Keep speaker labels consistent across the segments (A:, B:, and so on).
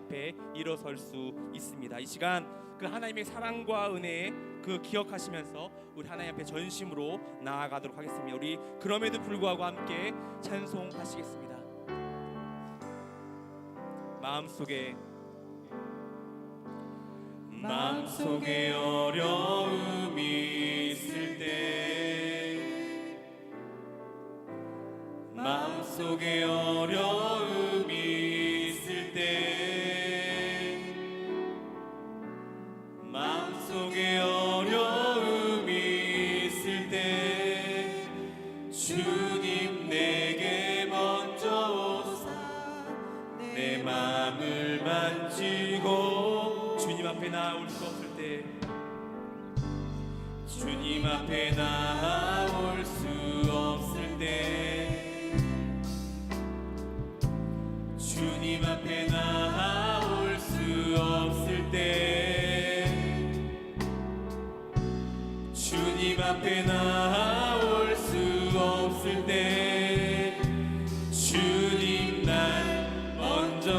A: 앞에 일어설 수 있습니다. 이 시간 그 하나님의 사랑과 은혜 그 기억하시면서 우리 하나님 앞에 전심으로 나아가도록 하겠습니다. 우리 그럼에도 불구하고 함께 찬송하시겠습니다. 마음속에 어려움이 있을 때, 마음속에 어려움이 있을 때, 마음속에 어려움이 있을 때 주님 내게 먼저 오사 내 마음을 만지고, 주님 앞에 나올 수 없을 때, 주님 앞에 나올 수 없을 때, 주님 앞에 나올 수 없을 때, 주님 앞에 나올 수 없을 때 주님 날 먼저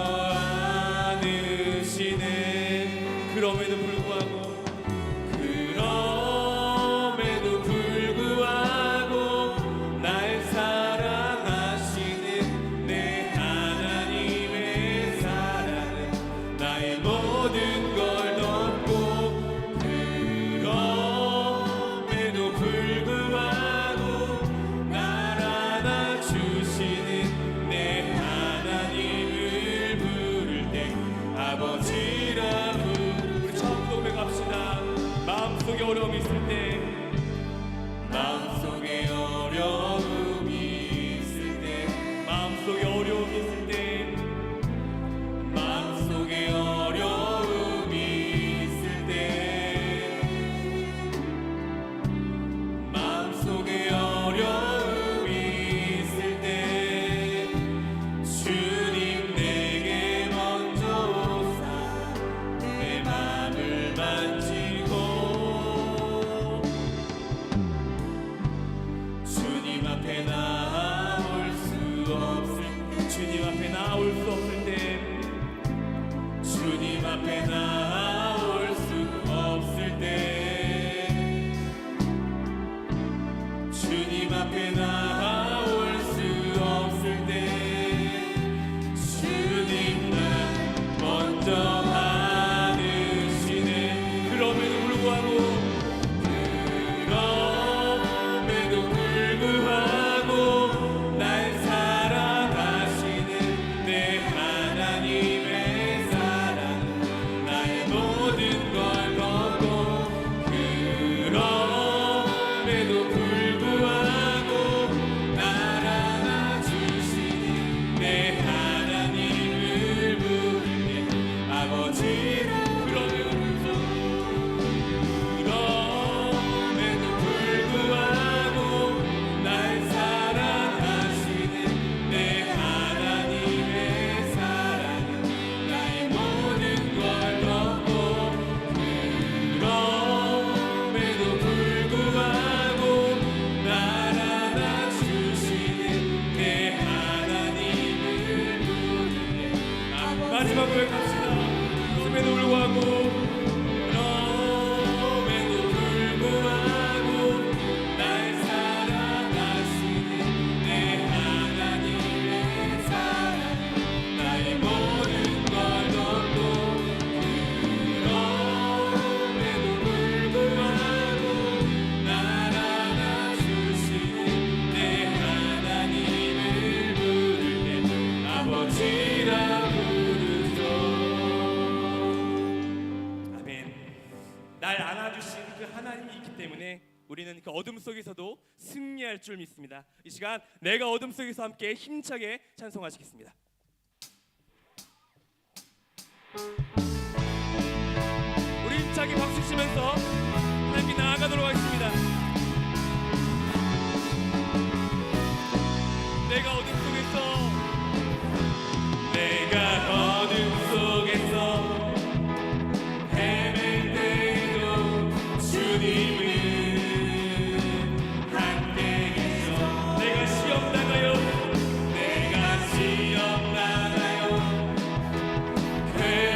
A: 안으시네. 그럼에도 불구하고 날 사랑하시는 내 하나님의 사랑은 나의 모든 걸 덮고, 그럼에도 불구하고 날 안아주시는 내 하나님을 부를 때 아버지라 우리 처음 고백합시다. 마음속에 어려움이 있을 때, 마음속에 어려움이 있을 때, 마음속에 어려움이 있을 때, 마음속에 어려움이 있을 때, 마음속에 어려움이 있을 때 주님 내게 먼저 오사 내 마음을 만지고, 주님 앞에 나올 수 없을 때, 주님 앞에 나올 수 없을 때, 주님 앞에 나올 수 없을 때, 주님 앞에 나올 수 없을 때 주님 날 먼저 안으시네. 그럼에도 불구하고 날 사랑하시는 내 하나님의 사랑 나의 모든 걸 걷고, 그럼에도 불구하고 날 안아주시는 내 하나님을 부를 때 아버지라. 그럼에도 불구하고 날 사랑하시는 내 하나님의 사랑은 나의 모든 걸 덮고, 그럼에도 불구하고 날 안아주시는 내 하나님을 부를 때 마지막 고백합시다. 그럼에도 불구하고 날 사랑하시는 내 하나님의 사랑 나의 모든 걸 덮고, 그럼에도 불구하고 날 안아주시는 내 하나님을 부를 때 아버지라 부르소. 아멘. 날 안아주신 그 하나님이 있기 때문에 우리는 그 어둠 속에서도 승리할 줄 믿습니다. 이 시간 내가 어둠 속에서 함께 힘차게 찬송하시겠습니다. 우리 힘차게 박수 치면서 하나님께 나아가도록 하겠습니다. 내가 어둠 속에서 헤맬 때에도 주님은 함께 계셔. 내가 시험 나가요 괴로울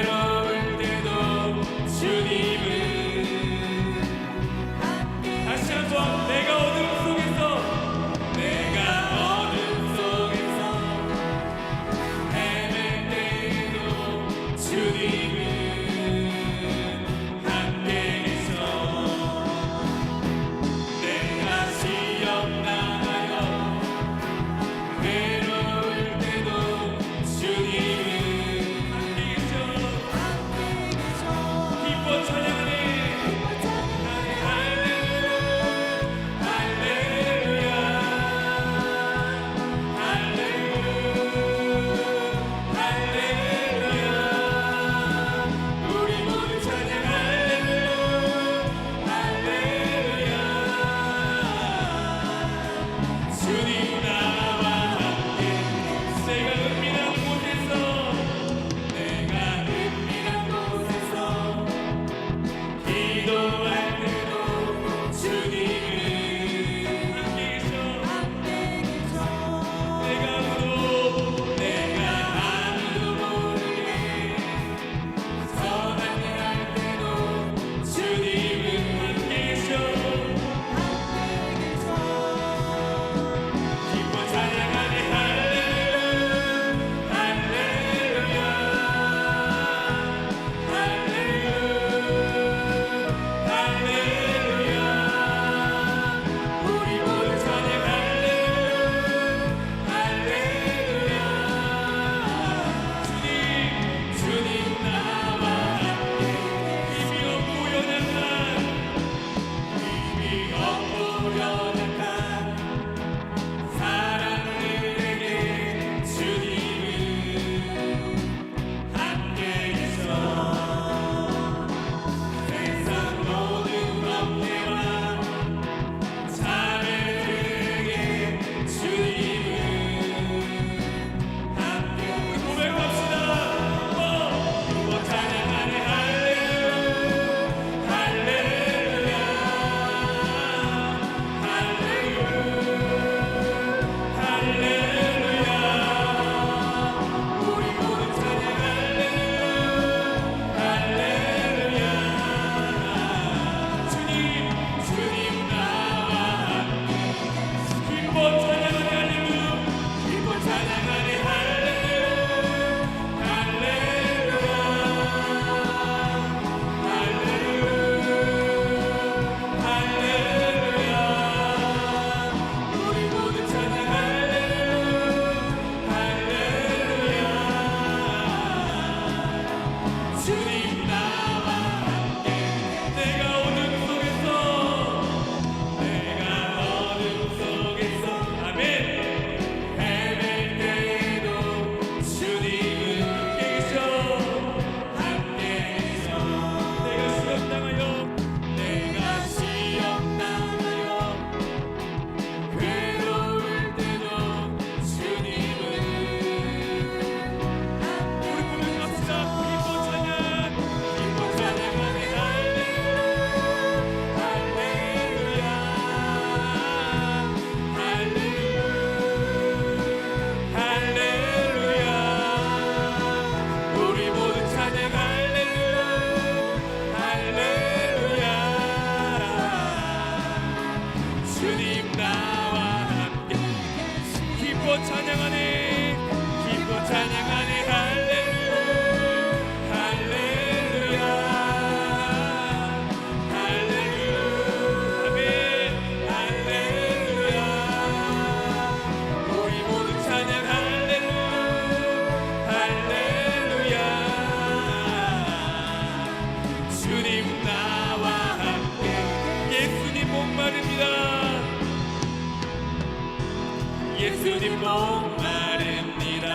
A: 예수님 목마릅니다.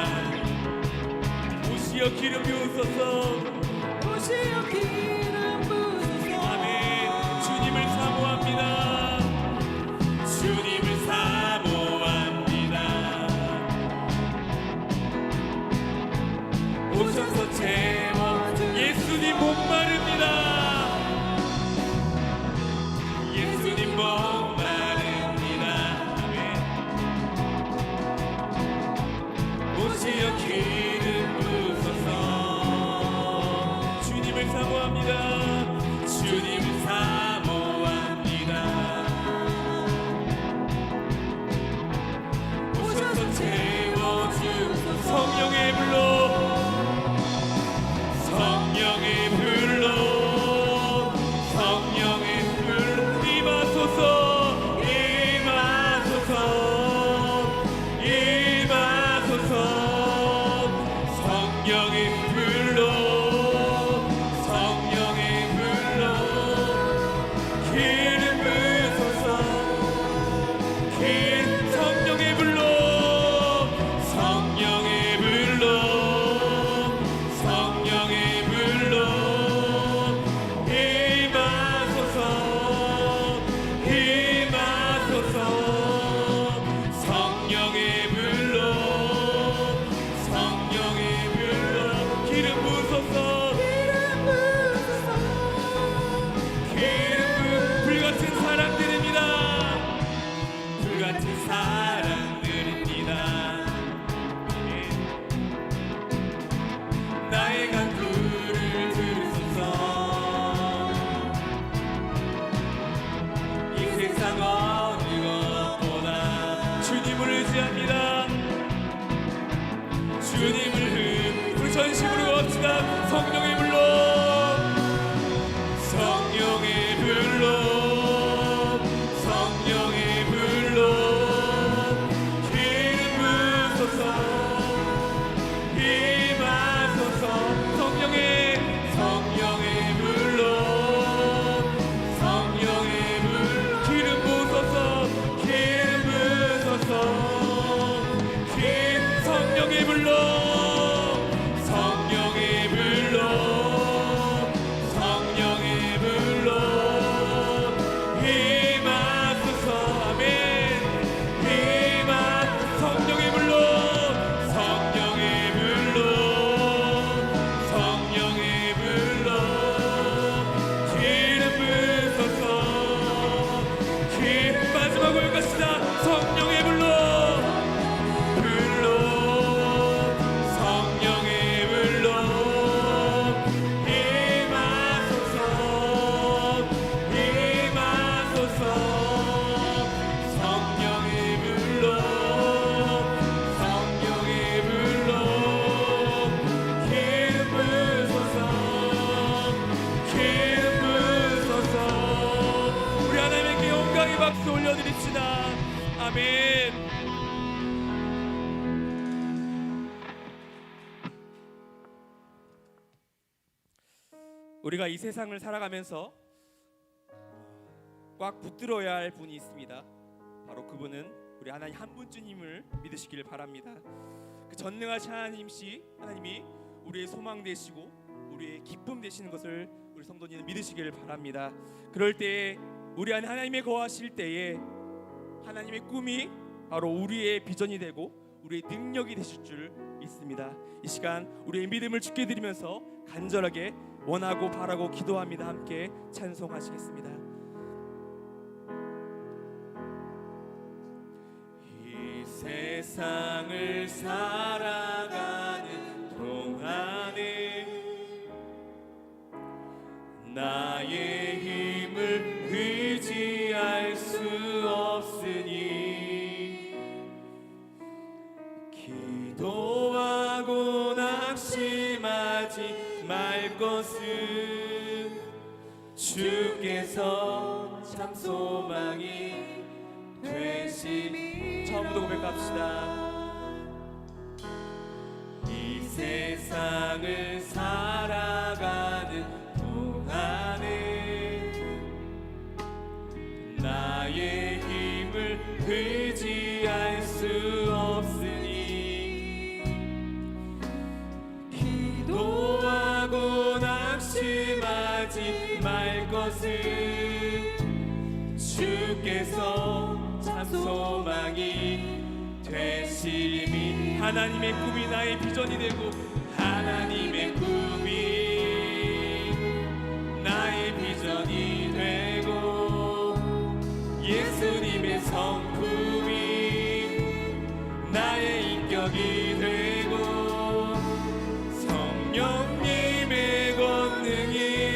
A: 오시어 기름 부으소서.
B: 오시어 기름 부으소서.
A: 아멘. 주님을 사모합니다. 주님을 사모합니다. 오셔서 채워. 예수님 목마릅니다. 예수님 목마릅니다. 아멘. 오시어 기름 부으소서. 주님을 사모합니다. 주님을 사모합니다. 오셔서 채워주소서. 성령의 불로 아멘. 우리가 이 세상을 살아가면서 꽉 붙들어야 할 분이 있습니다. 바로 그분은 우리 하나님 한 분주님을 믿으시길 바랍니다. 그 전능하신 하나님이 우리의 소망 되시고 우리의 기쁨 되시는 것을 우리 성도님은 믿으시길 바랍니다. 그럴 때에 우리 안에 하나님의 거하실 때에 하나님의 꿈이 바로 우리의 비전이 되고 우리의 능력이 되실 줄 믿습니다. 이 시간 우리의 믿음을 주께 드리면서 간절하게 원하고 바라고 기도합니다. 함께 찬송하시겠습니다. 이 세상을 살아가는 동안에 나의 힘을 의지할 수 없으니 기도하고 낙심하지 말 것은 주께서 참 소망이 되시니. 처음부터 고백합시다. 이 세상을 살아가는 동안에 나의 힘을 의지할 수 없으니 기도하고 낙심하지 말 것은 주께서 참 소망이 되시니. 하나님의 꿈이 나의 비전이 되고 하나님의 꿈이 나의 비전이 되고 예수님의 성품이 나의 인격이 되고 성령님의 권능이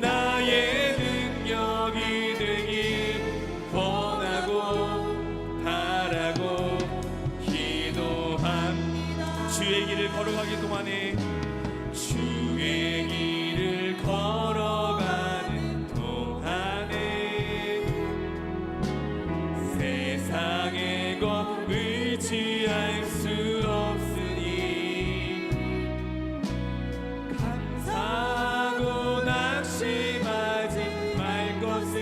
A: 나의 능력이 되길 원하고 바라고 기도합니다. 주의 길을 걸어가기 동안에 주의 길을 걸어가는 동안에 세상의 것 의지할 수 없으니 감사하고 낙심하지 말 것은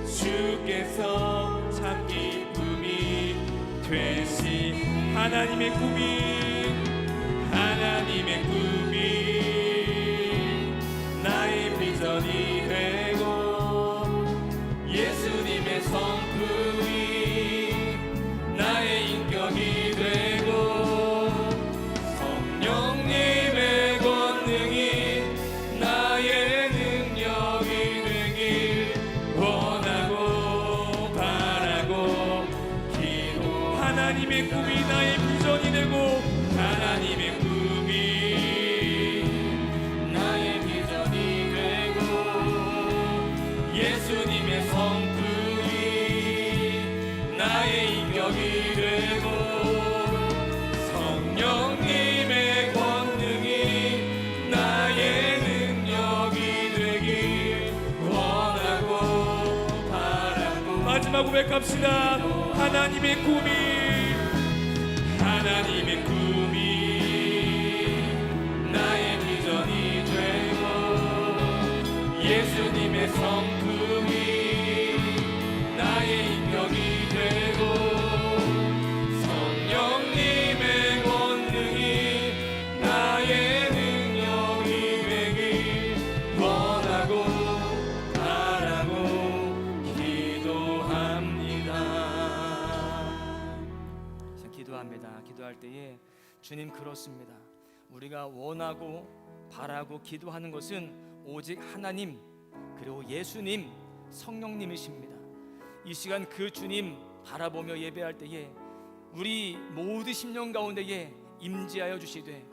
A: 주께서 참 기쁨이 되시. 하나님의 꿈이 나의 비전이 되고 예수님의 성품이 나의 인격이 되고 성령님의 권능이 나의 능력이 되길 원하고 바라고 기도. 하나님의 꿈이 나의 비전이 되고 하나님의 꿈이 나의 비전이 되고 예수님의 성품이 나의 인격이 되고 성령님의 권능이 나의 능력이 되길 원하고 바라고. 마지막 고백합시다. 하나님의 꿈이 나의 비전이 되고 예수님의 성품이 나의 인격이 되고 성령님의 권능이 나의 능력이 되길 원하고 바라고 기도합니다.
C: 기도할 때에 주님 그렇습니다. 우리가 원하고 바라고 기도하는 것은 오직 하나님 그리고 예수님 성령님이십니다. 이 시간 그 주님 바라보며 예배할 때에 우리 모두 심령 가운데에 임재하여 주시되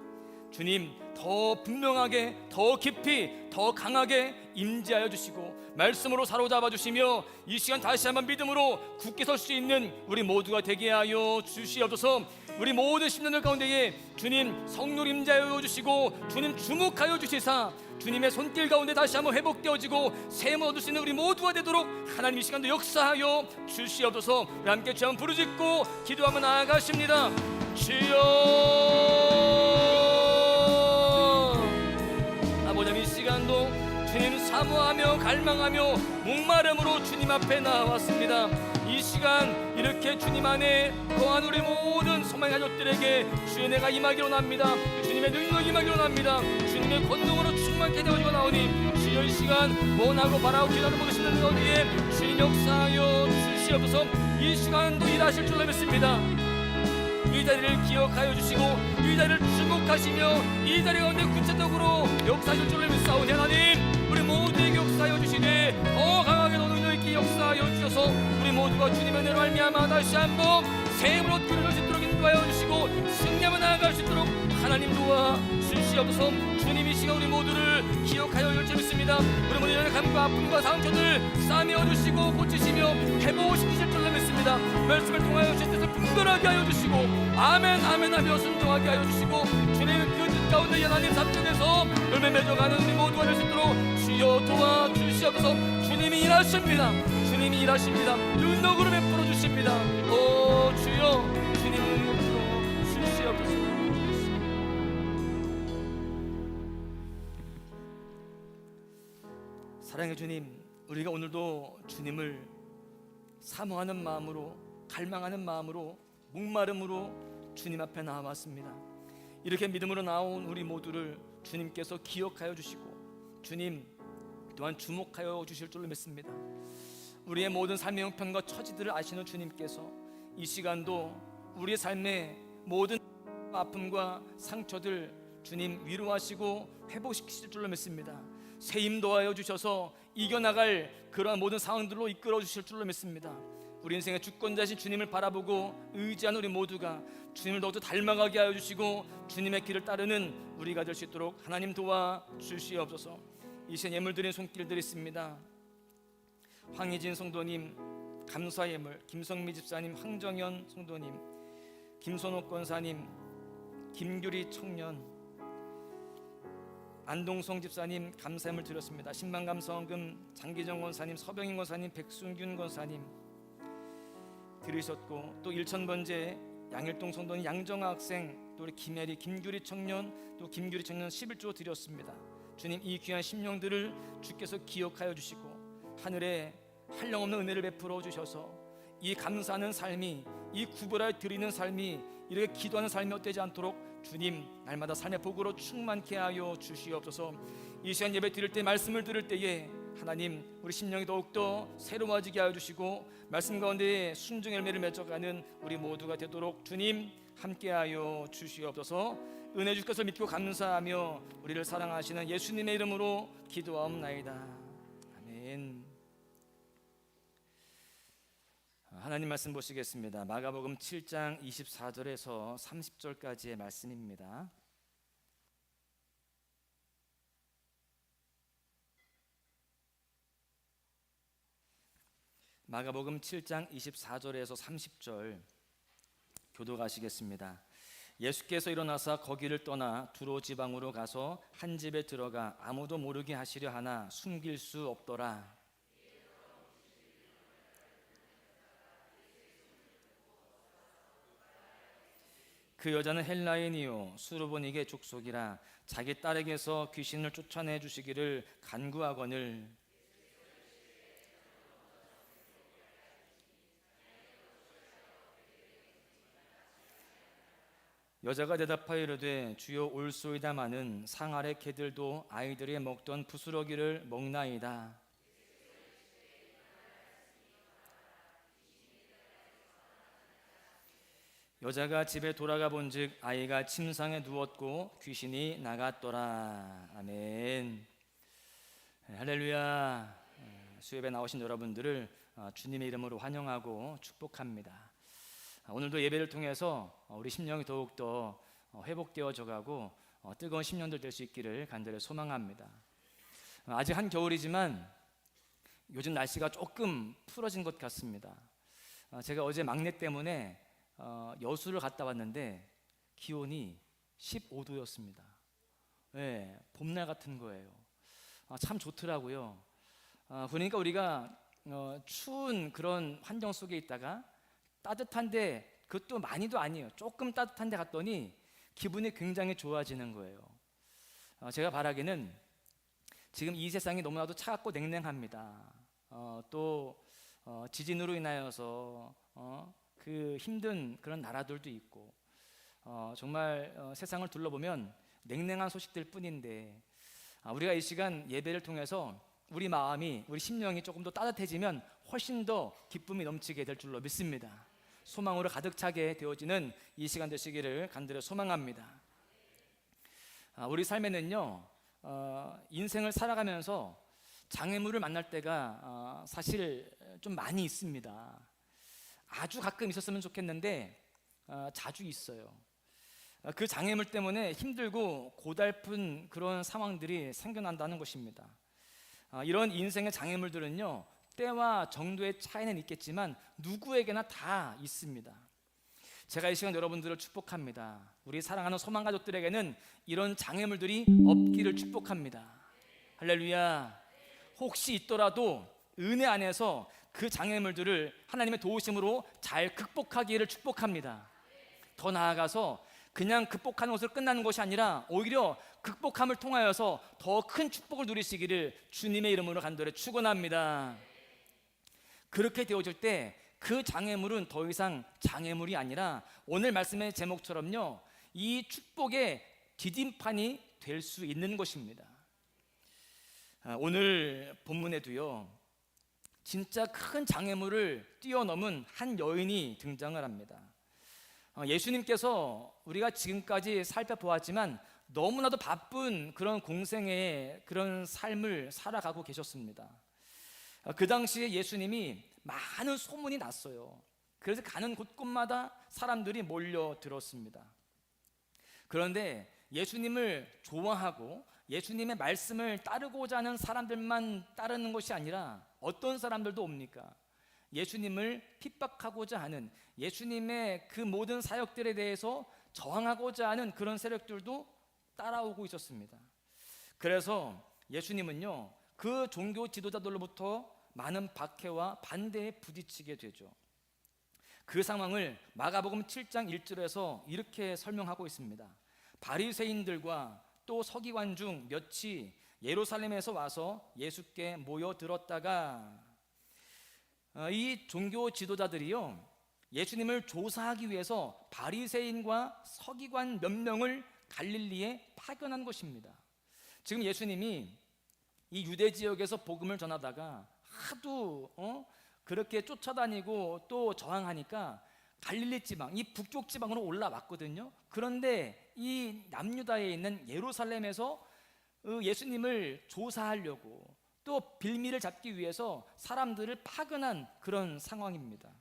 C: 주님 더 분명하게 더 깊이 더 강하게 임재하여 주시고 말씀으로 사로잡아 주시며 이 시간 다시 한번 믿음으로 굳게 설 수 있는 우리 모두가 되게 하여 주시옵소서. 우리 모든 심령들 가운데에 주님 성령 임재하여 주시고 주님 주목하여 주시사 주님의 손길 가운데 다시 한번 회복되어지고 샘을 얻을 수 있는 우리 모두가 되도록 하나님 이 시간도 역사하여 주시옵소서. 우리 함께 주 한번 부르짖고 기도하며 나아가십니다. 주여, 아버지 이 시간도 주님 사모하며 갈망하며 목마름으로 주님 앞에 나왔습니다. 이 시간 이렇게 주님 안에 거한 우리 모든 소망 가족들에게 주의 은혜가 임하기를 원합니다. 주님의 능력이 임하기를 원합니다. 주님의 권능으로 충만케 되어지고 나오니 주여 이 시간 원하고 바라고 기도하는 모든 신는 어디에 주님 역사하여 주시옵소서. 이 시간도 일하실 줄로 믿습니다. 이 자리를 기억하여 주시고 이 자리를 주목하시며 이 자리 가운데 구체적으로 역사하실 줄로 믿사오니 하나님 우리 모두에게 역사하여 주시되 더 강하게 더 능력 있게 역사하여 주셔서 우리 모두가 주님의 은혜로 말미암아 다시 한번 새 힘으로 뛰어날 수 있도록 인도하여 주시고 승리하며 나아갈 수 있도록 하나님 도와 주시옵소서. 주님 이 시간 우리 모두를 기억하여 열정 있습니다. 우리 모두의 감과 아픔과 상처들 싸매어 주시고 고치시며 회복시키실 줄로 믿습니다. 말씀을 통하여 제 뜻을 분별하게 하여 주시고 아멘 아멘 하며 순종하게 하여 주시고 주님의 그 뜻 가운데 하나님 삶속에서 열매 맺어가는 우리 모두가 될 수 있도록 주여 도와 주시옵소서. 주님이 일하십니다. 주님이 일하십니다. 능력으로 베풀어 주십니다. 오 주여 주님을 베풀어 주시옵소서. 사랑의 주님, 우리가 오늘도 주님을 사모하는 마음으로 갈망하는 마음으로 목마름으로 주님 앞에 나왔습니다. 이렇게 믿음으로 나온 우리 모두를 주님께서 기억하여 주시고 주님 또한 주목하여 주실 줄로 믿습니다. 우리의 모든 삶의 형편과 처지들을 아시는 주님께서 이 시간도 우리의 삶의 모든 아픔과 상처들 주님 위로하시고 회복시키실 줄로 믿습니다. 새 힘 도하여 주셔서 이겨나갈 그러한 모든 상황들로 이끌어 주실 줄로 믿습니다. 우리 인생의 주권자신 주님을 바라보고 의지하는 우리 모두가 주님을 더욱더 닮아가게 하여 주시고 주님의 길을 따르는 우리가 될 수 있도록 하나님 도와 주시옵소서. 이 시간 예물 드린 손길들이 있습니다. 황희진 성도님 감사 예물, 김성미 집사님, 황정현 성도님, 김선옥 권사님, 김규리 청년, 안동성 집사님 감사 예물 드렸습니다. 신망감성금 장기정 권사님, 서병인 권사님, 백순균 권사님 들으셨고 또 일천번제 양일동 성도님, 양정아 학생, 또 우리 김혜리, 김규리 청년, 또 김규리 청년 11조 드렸습니다. 주님 이 귀한 심령들을 주께서 기억하여 주시고 하늘에 한량없는 은혜를 베풀어 주셔서 이 감사하는 삶이, 이 구별하여 드리는 삶이, 이렇게 기도하는 삶이 헛되지 않도록 주님 날마다 삶의 복으로 충만케 하여 주시옵소서. 이 시간 예배 드릴 때 말씀을 들을 때에 하나님 우리 심령이 더욱더 새로워지게 하여 주시고 말씀 가운데 순종의 열매를 맺어가는 우리 모두가 되도록 주님 함께하여 주시옵소서. 은혜 주실 것을 믿고 감사하며 우리를 사랑하시는 예수님의 이름으로 기도하옵나이다. 아멘. 하나님 말씀 보시겠습니다. 마가복음 7장 24절에서 30절까지의 말씀입니다. 마가복음 7장 24절에서 30절 교도가시겠습니다. 예수께서 일어나사 거기를 떠나 두로 지방으로 가서 한 집에 들어가 아무도 모르게 하시려 하나 숨길 수 없더라. 그 여자는 헬라인이요 수르보닉의 족속이라 자기 딸에게서 귀신을 쫓아내 주시기를 간구하거늘 여자가 대답하여 이르되 주여 올소이다마는 상 아래 개들도 아이들이 먹던 부스러기를 먹나이다. 여자가 집에 돌아가 본즉 아이가 침상에 누웠고 귀신이 나갔더라. 아멘. 할렐루야. 수협에 나오신 여러분들을 주님의 이름으로 환영하고 축복합니다. 오늘도 예배를 통해서 우리 심령이 더욱더 회복되어져 가고 뜨거운 심령들 될 수 있기를 간절히 소망합니다. 아직 한겨울이지만 요즘 날씨가 조금 풀어진 것 같습니다. 제가 어제 막내 때문에 여수를 갔다 왔는데 기온이 15도였습니다. 네, 봄날 같은 거예요. 참 좋더라고요. 그러니까 우리가 추운 그런 환경 속에 있다가 따뜻한데, 그것도 많이도 아니에요, 조금 따뜻한데 갔더니 기분이 굉장히 좋아지는 거예요. 제가 바라기는 지금 이 세상이 너무나도 차갑고 냉랭합니다. 또 지진으로 인하여서 그 힘든 그런 나라들도 있고, 정말 세상을 둘러보면 냉랭한 소식들 뿐인데, 우리가 이 시간 예배를 통해서 우리 마음이, 우리 심령이 조금 더 따뜻해지면 훨씬 더 기쁨이 넘치게 될 줄로 믿습니다. 소망으로 가득 차게 되어지는 이 시간 되시기를 간절히 소망합니다. 우리 삶에는요, 인생을 살아가면서 장애물을 만날 때가 사실 좀 많이 있습니다. 아주 가끔 있었으면 좋겠는데 자주 있어요. 그 장애물 때문에 힘들고 고달픈 그런 상황들이 생겨난다는 것입니다. 이런 인생의 장애물들은요, 때와 정도의 차이는 있겠지만 누구에게나 다 있습니다. 제가 이 시간 여러분들을 축복합니다. 우리 사랑하는 소망 가족들에게는 이런 장애물들이 없기를 축복합니다. 할렐루야. 혹시 있더라도 은혜 안에서 그 장애물들을 하나님의 도우심으로 잘 극복하기를 축복합니다. 더 나아가서 그냥 극복하는 것으로 끝나는 것이 아니라 오히려 극복함을 통하여서 더 큰 축복을 누리시기를 주님의 이름으로 간절히 축원합니다. 그렇게 되어질 때 그 장애물은 더 이상 장애물이 아니라 오늘 말씀의 제목처럼요, 이 축복의 디딤판이 될 수 있는 것입니다. 오늘 본문에도요, 진짜 큰 장애물을 뛰어넘은 한 여인이 등장을 합니다. 예수님께서 우리가 지금까지 살펴보았지만 너무나도 바쁜 그런 공생의 그런 삶을 살아가고 계셨습니다. 그 당시에 예수님이 많은 소문이 났어요. 그래서 가는 곳곳마다 사람들이 몰려들었습니다. 그런데 예수님을 좋아하고 예수님의 말씀을 따르고자 하는 사람들만 따르는 것이 아니라 어떤 사람들도 옵니까? 예수님을 핍박하고자 하는, 예수님의 그 모든 사역들에 대해서 저항하고자 하는 그런 세력들도 따라오고 있었습니다. 그래서 예수님은요, 그 종교 지도자들로부터 많은 박해와 반대에 부딪히게 되죠. 그 상황을 마가복음 7장 1절에서 이렇게 설명하고 있습니다. 바리새인들과 또 서기관 중 몇이 예루살렘에서 와서 예수께 모여들었다가, 이 종교 지도자들이요, 예수님을 조사하기 위해서 바리새인과 서기관 몇 명을 갈릴리에 파견한 것입니다. 지금 예수님이 이 유대 지역에서 복음을 전하다가 하도 그렇게 쫓아다니고 또 저항하니까 갈릴리 지방, 이 북쪽 지방으로 올라왔거든요. 그런데 이 남유다에 있는 예루살렘에서 예수님을 조사하려고 또 빌미를 잡기 위해서 사람들을 파견한 그런 상황입니다.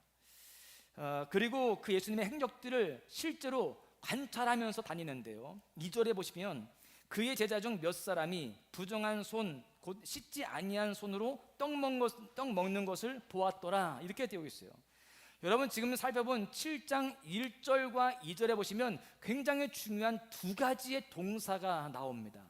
C: 그리고 그 예수님의 행적들을 실제로 관찰하면서 다니는데요, 2절에 보시면 그의 제자 중 몇 사람이 부정한 손, 곧 씻지 아니한 손으로 떡 먹는 것을 보았더라, 이렇게 되어 있어요. 여러분, 지금 살펴본 7장 1절과 2절에 보시면 굉장히 중요한 두 가지의 동사가 나옵니다.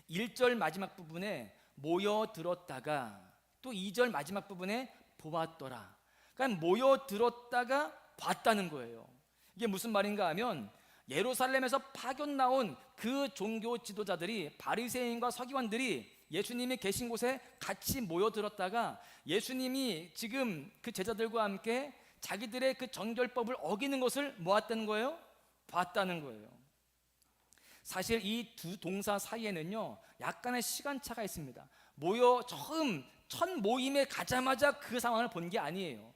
C: 1절 마지막 부분에 모여들었다가, 또 2절 마지막 부분에 보았더라. 그러니까 모여들었다가 봤다는 거예요. 이게 무슨 말인가 하면, 예루살렘에서 파견 나온 그 종교 지도자들이, 바리새인과 서기관들이 예수님이 계신 곳에 같이 모여들었다가 예수님이 지금 그 제자들과 함께 자기들의 그 정결법을 어기는 것을 모았다는 거예요? 봤다는 거예요. 사실 이 두 동사 사이에는요, 약간의 시간차가 있습니다. 처음 첫 모임에 가자마자 그 상황을 본 게 아니에요.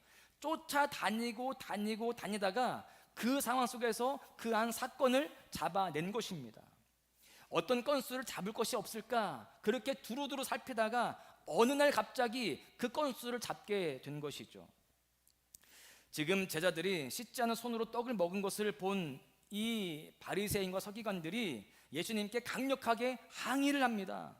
C: 다니다가 그 상황 속에서 그 한 사건을 잡아낸 것입니다. 어떤 건수를 잡을 것이 없을까, 그렇게 두루두루 살피다가 어느 날 갑자기 그 건수를 잡게 된 것이죠. 지금 제자들이 씻지 않은 손으로 떡을 먹은 것을 본 이 바리새인과 서기관들이 예수님께 강력하게 항의를 합니다.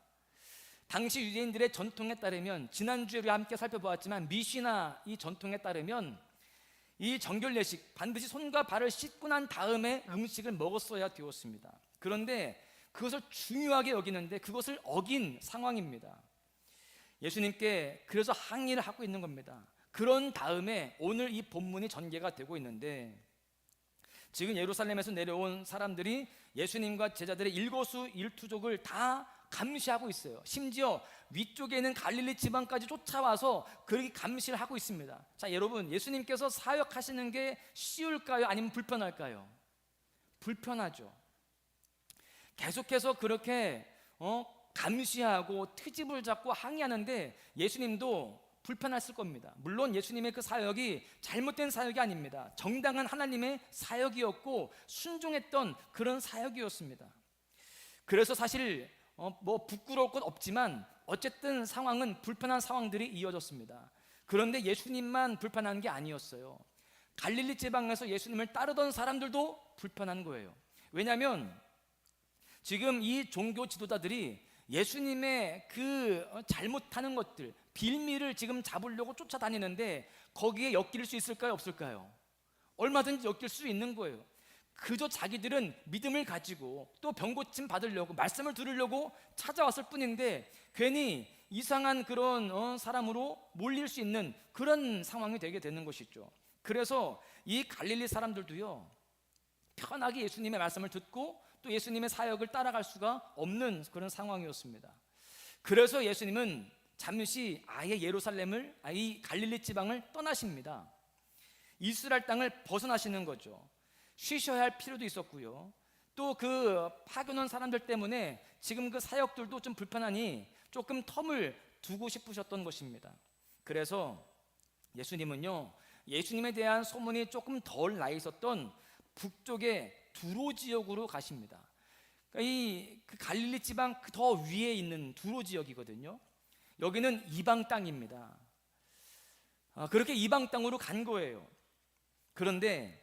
C: 당시 유대인들의 전통에 따르면, 지난주에 우리 함께 살펴보았지만 미시나 이 전통에 따르면 이 정결례식, 반드시 손과 발을 씻고 난 다음에 음식을 먹었어야 되었습니다. 그런데 그것을 중요하게 여기는데 그것을 어긴 상황입니다. 예수님께 그래서 항의를 하고 있는 겁니다. 그런 다음에 오늘 이 본문이 전개가 되고 있는데, 지금 예루살렘에서 내려온 사람들이 예수님과 제자들의 일거수일투족을 다 감시하고 있어요. 심지어 위쪽에 있는 갈릴리 지방까지 쫓아와서 그렇게 감시를 하고 있습니다. 자, 여러분, 예수님께서 사역하시는 게 쉬울까요? 아니면 불편할까요? 불편하죠. 계속해서 그렇게 감시하고 트집을 잡고 항의하는데 예수님도 불편했을 겁니다. 물론 예수님의 그 사역이 잘못된 사역이 아닙니다. 정당한 하나님의 사역이었고 순종했던 그런 사역이었습니다. 그래서 사실 뭐 부끄러울 것 없지만 어쨌든 상황은 불편한 상황들이 이어졌습니다. 그런데 예수님만 불편한 게 아니었어요. 갈릴리 지방에서 예수님을 따르던 사람들도 불편한 거예요. 왜냐하면 지금 이 종교 지도자들이 예수님의 그 잘못하는 것들, 빌미를 지금 잡으려고 쫓아다니는데 거기에 엮일 수 있을까요? 없을까요? 얼마든지 엮일 수 있는 거예요. 그저 자기들은 믿음을 가지고 또 병고침 받으려고 말씀을 들으려고 찾아왔을 뿐인데 괜히 이상한 그런 사람으로 몰릴 수 있는 그런 상황이 되게 되는 것이죠. 그래서 이 갈릴리 사람들도요, 편하게 예수님의 말씀을 듣고 또 예수님의 사역을 따라갈 수가 없는 그런 상황이었습니다. 그래서 예수님은 잠시 아예 예루살렘을, 이 갈릴리 지방을 떠나십니다. 이스라엘 땅을 벗어나시는 거죠. 쉬셔야 할 필요도 있었고요. 또 그 파견 온 사람들 때문에 지금 그 사역들도 좀 불편하니 조금 텀을 두고 싶으셨던 것입니다. 그래서 예수님은요, 예수님에 대한 소문이 조금 덜 나 있었던 북쪽의 두로 지역으로 가십니다. 그러니까 그 갈릴리 지방 그 더 위에 있는 두로 지역이거든요. 여기는 이방 땅입니다. 그렇게 이방 땅으로 간 거예요. 그런데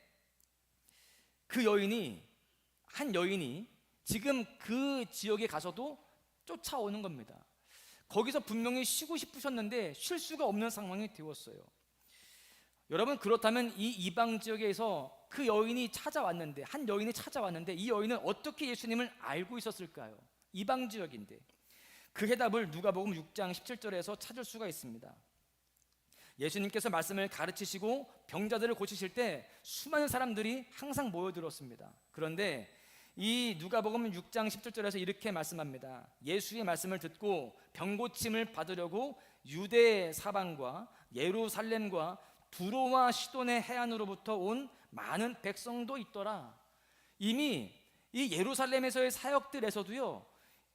C: 한 여인이 지금 그 지역에 가서도 쫓아오는 겁니다. 거기서 분명히 쉬고 싶으셨는데 쉴 수가 없는 상황이 되었어요. 여러분, 그렇다면 이 이방 지역에서 한 여인이 찾아왔는데 이 여인은 어떻게 예수님을 알고 있었을까요? 이방 지역인데. 그 해답을 누가복음 6장 17절에서 찾을 수가 있습니다. 예수님께서 말씀을 가르치시고 병자들을 고치실 때 수많은 사람들이 항상 모여들었습니다. 그런데 이 누가복음 6장 17절에서 이렇게 말씀합니다. 예수의 말씀을 듣고 병고침을 받으려고 유대 사방과 예루살렘과 두로와 시돈의 해안으로부터 온 많은 백성도 있더라. 이미 이 예루살렘에서의 사역들에서도요,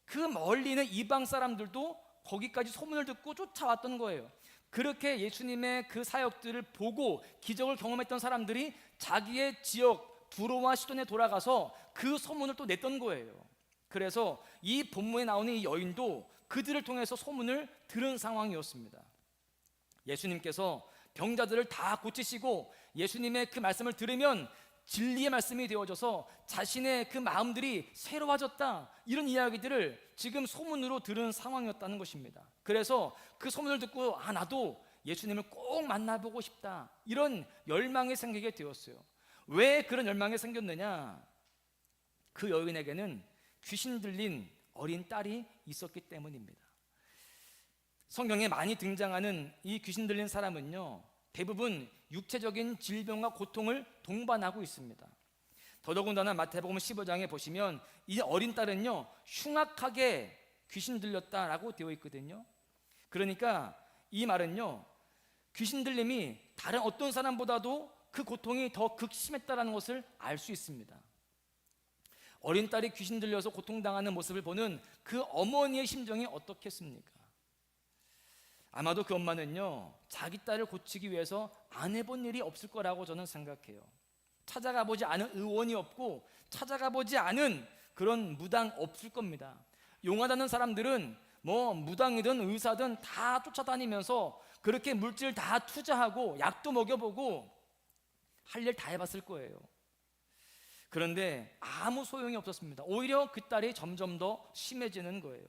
C: 그 멀리 있는 이방 사람들도 거기까지 소문을 듣고 쫓아왔던 거예요. 그렇게 예수님의 그 사역들을 보고 기적을 경험했던 사람들이 자기의 지역 두로와 시돈에 돌아가서 그 소문을 또 냈던 거예요. 그래서 이 본문에 나오는 이 여인도 그들을 통해서 소문을 들은 상황이었습니다. 예수님께서 병자들을 다 고치시고 예수님의 그 말씀을 들으면 진리의 말씀이 되어져서 자신의 그 마음들이 새로워졌다, 이런 이야기들을 지금 소문으로 들은 상황이었다는 것입니다. 그래서 그 소문을 듣고 나도 예수님을 꼭 만나보고 싶다, 이런 열망이 생기게 되었어요. 왜 그런 열망이 생겼느냐? 그 여인에게는 귀신 들린 어린 딸이 있었기 때문입니다. 성경에 많이 등장하는 이 귀신 들린 사람은요, 대부분 육체적인 질병과 고통을 동반하고 있습니다. 더더군다나 마태복음 15장에 보시면 이 어린 딸은요, 흉악하게 귀신 들렸다라고 되어 있거든요. 그러니까 이 말은요, 귀신 들림이 다른 어떤 사람보다도 그 고통이 더 극심했다라는 것을 알 수 있습니다. 어린 딸이 귀신 들려서 고통당하는 모습을 보는 그 어머니의 심정이 어떻겠습니까? 아마도 그 엄마는요, 자기 딸을 고치기 위해서 안 해본 일이 없을 거라고 저는 생각해요. 찾아가 보지 않은 의원이 없고 찾아가 보지 않은 그런 무당 없을 겁니다. 용하다는 사람들은 뭐 무당이든 의사든 다 쫓아다니면서 그렇게 물질 다 투자하고 약도 먹여보고 할 일 다 해봤을 거예요. 그런데 아무 소용이 없었습니다. 오히려 그 딸이 점점 더 심해지는 거예요.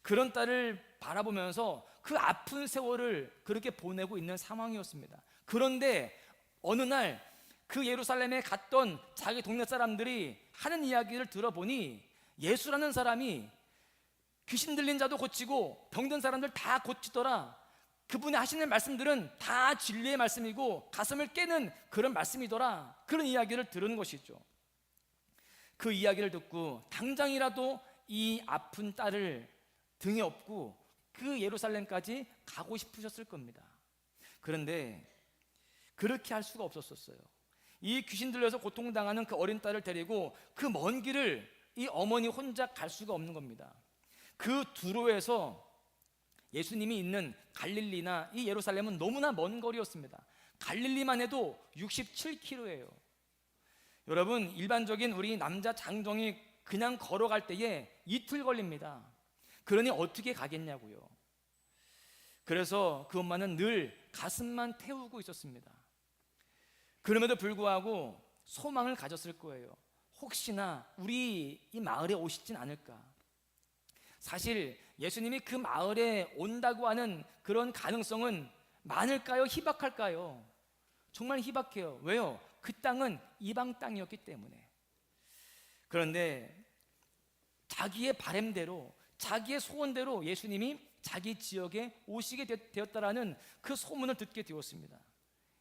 C: 그런 딸을 바라보면서 그 아픈 세월을 그렇게 보내고 있는 상황이었습니다. 그런데 어느 날 그 예루살렘에 갔던 자기 동네 사람들이 하는 이야기를 들어보니 예수라는 사람이 귀신 들린 자도 고치고 병든 사람들 다 고치더라. 그분이 하시는 말씀들은 다 진리의 말씀이고 가슴을 깨는 그런 말씀이더라. 그런 이야기를 들은 것이죠. 그 이야기를 듣고 당장이라도 이 아픈 딸을 등에 업고 그 예루살렘까지 가고 싶으셨을 겁니다. 그런데 그렇게 할 수가 없었어요. 이 귀신 들려서 고통당하는 그 어린 딸을 데리고 그 먼 길을 이 어머니 혼자 갈 수가 없는 겁니다. 그 두로에서 예수님이 있는 갈릴리나 이 예루살렘은 너무나 먼 거리였습니다. 갈릴리만 해도 67km예요. 여러분, 일반적인 우리 남자 장정이 그냥 걸어갈 때에 이틀 걸립니다. 그러니 어떻게 가겠냐고요. 그래서 그 엄마는 늘 가슴만 태우고 있었습니다. 그럼에도 불구하고 소망을 가졌을 거예요. 혹시나 우리 이 마을에 오시진 않을까. 사실 예수님이 그 마을에 온다고 하는 그런 가능성은 많을까요? 희박할까요? 정말 희박해요. 왜요? 그 땅은 이방 땅이었기 때문에. 그런데 자기의 바램대로, 자기의 소원대로 예수님이 자기 지역에 오시게 되었다라는 그 소문을 듣게 되었습니다.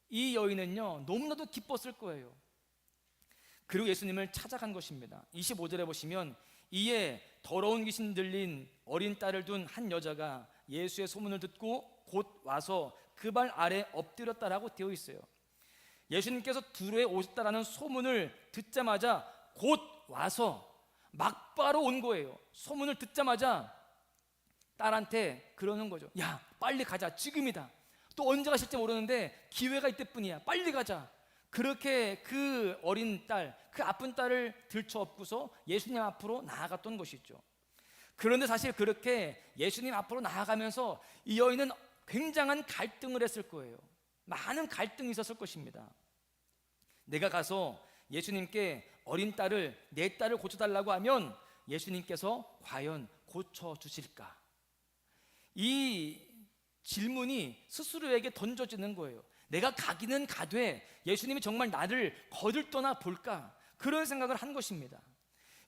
C: 이 여인은요, 너무나도 기뻤을 거예요. 그리고 예수님을 찾아간 것입니다. 25절에 보시면 이에 더러운 귀신 들린 어린 딸을 둔 한 여자가 예수의 소문을 듣고 곧 와서 그 발 아래 엎드렸다라고 되어 있어요. 예수님께서 두로에 오셨다라는 소문을 듣자마자 곧 와서 막바로 온 거예요. 소문을 듣자마자 딸한테 그러는 거죠. 야, 빨리 가자. 지금이다. 또 언제 가실지 모르는데 기회가 이때뿐이야. 빨리 가자. 그렇게 그 어린 딸, 그 아픈 딸을 들쳐업고서 예수님 앞으로 나아갔던 것이죠. 그런데 사실 그렇게 예수님 앞으로 나아가면서 이 여인은 굉장한 갈등을 했을 거예요. 많은 갈등이 있었을 것입니다. 내가 가서 예수님께 어린 딸을, 내 딸을 고쳐달라고 하면 예수님께서 과연 고쳐주실까? 이 질문이 스스로에게 던져지는 거예요. 내가 가기는 가되 예수님이 정말 나를 거들떠나 볼까? 그런 생각을 한 것입니다.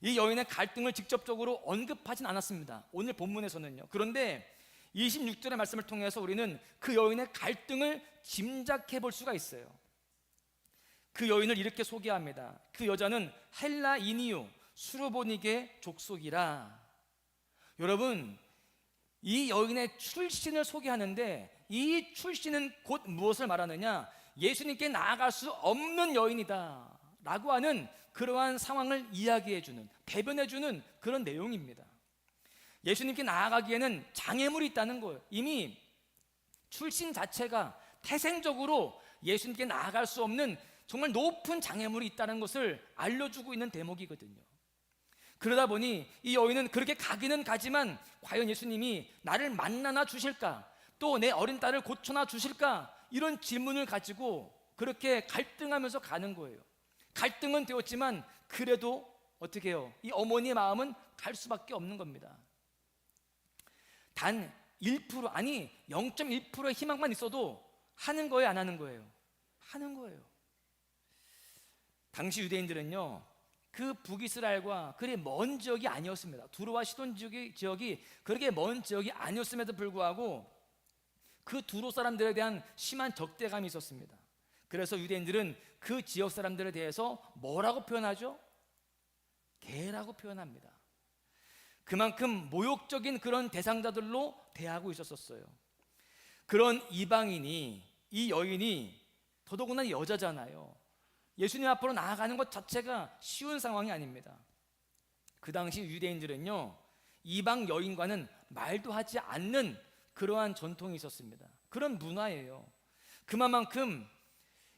C: 이 여인의 갈등을 직접적으로 언급하진 않았습니다. 오늘 본문에서는요. 그런데 26절의 말씀을 통해서 우리는 그 여인의 갈등을 짐작해 볼 수가 있어요. 그 여인을 이렇게 소개합니다. 그 여자는 헬라인이요 수르보니게 족속이라. 여러분, 이 여인의 출신을 소개하는데 이 출신은 곧 무엇을 말하느냐? 예수님께 나아갈 수 없는 여인이다 라고 하는 그러한 상황을 이야기해주는, 대변해주는 그런 내용입니다. 예수님께 나아가기에는 장애물이 있다는 거예요. 이미 출신 자체가 태생적으로 예수님께 나아갈 수 없는 정말 높은 장애물이 있다는 것을 알려주고 있는 대목이거든요. 그러다 보니 이 여인은 그렇게 가기는 가지만 과연 예수님이 나를 만나나 주실까? 또 내 어린 딸을 고쳐나 주실까? 이런 질문을 가지고 그렇게 갈등하면서 가는 거예요. 갈등은 되었지만 그래도 어떻게 해요? 이 어머니의 마음은 갈 수밖에 없는 겁니다. 단 1% 아니 0.1%의 희망만 있어도 하는 거예요, 안 하는 거예요? 하는 거예요. 당시 유대인들은요, 그 북이스라엘과 그리 먼 지역이 아니었습니다. 두로와 시돈 지역이 그렇게 먼 지역이 아니었음에도 불구하고 그 두로 사람들에 대한 심한 적대감이 있었습니다. 그래서 유대인들은 그 지역 사람들에 대해서 뭐라고 표현하죠? 개라고 표현합니다. 그만큼 모욕적인 그런 대상자들로 대하고 있었어요. 그런 이방인이, 이 여인이 더더구나 여자잖아요. 예수님 앞으로 나아가는 것 자체가 쉬운 상황이 아닙니다. 그 당시 유대인들은요, 이방 여인과는 말도 하지 않는 그러한 전통이 있었습니다. 그런 문화예요. 그만큼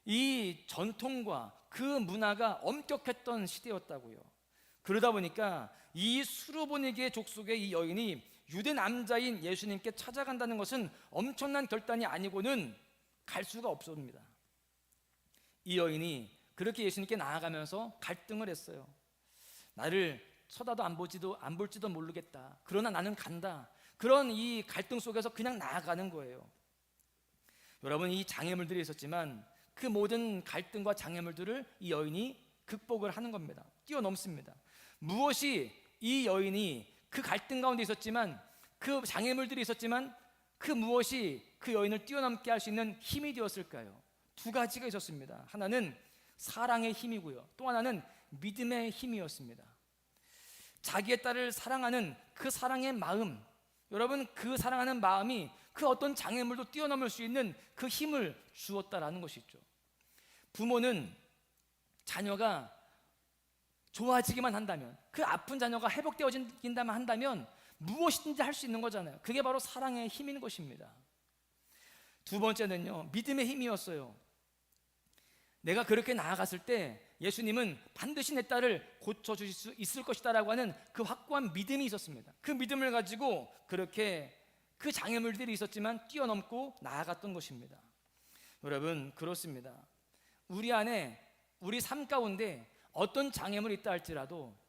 C: 이 전통과 그 문화가 엄격했던 시대였다고요. 그러다 보니까 이 수르보니게 족속의 이 여인이 유대 남자인 예수님께 찾아간다는 것은 엄청난 결단이 아니고는 갈 수가 없습니다. 이 여인이 그렇게 예수님께 나아가면서 갈등을 했어요. 나를 쳐다도 안 볼지도 모르겠다. 그러나 나는 간다. 그런 이 갈등 속에서 그냥 나아가는 거예요. 여러분, 이 장애물들이 있었지만 그 모든 갈등과 장애물들을 이 여인이 극복을 하는 겁니다. 뛰어넘습니다. 무엇이 이 여인이 그 갈등 가운데 있었지만, 그 장애물들이 있었지만, 그 무엇이 그 여인을 뛰어넘게 할 수 있는 힘이 되었을까요? 두 가지가 있었습니다. 하나는 사랑의 힘이고요, 또 하나는 믿음의 힘이었습니다. 자기의 딸을 사랑하는 그 사랑의 마음, 여러분, 그 사랑하는 마음이 그 어떤 장애물도 뛰어넘을 수 있는 그 힘을 주었다라는 것이죠. 부모는 자녀가 좋아지기만 한다면, 그 아픈 자녀가 회복되어진다만 한다면 무엇이든지 할 수 있는 거잖아요. 그게 바로 사랑의 힘인 것입니다. 두 번째는요, 믿음의 힘이었어요. 내가 그렇게 나아갔을 때 예수님은 반드시 내 딸을 고쳐주실 수 있을 것이다 라고 하는 그 확고한 믿음이 있었습니다. 그 믿음을 가지고 그렇게 그 장애물들이 있었지만 뛰어넘고 나아갔던 것입니다. 여러분, 그렇습니다. 우리 안에, 우리 삶 가운데 어떤 장애물이 있다 할지라도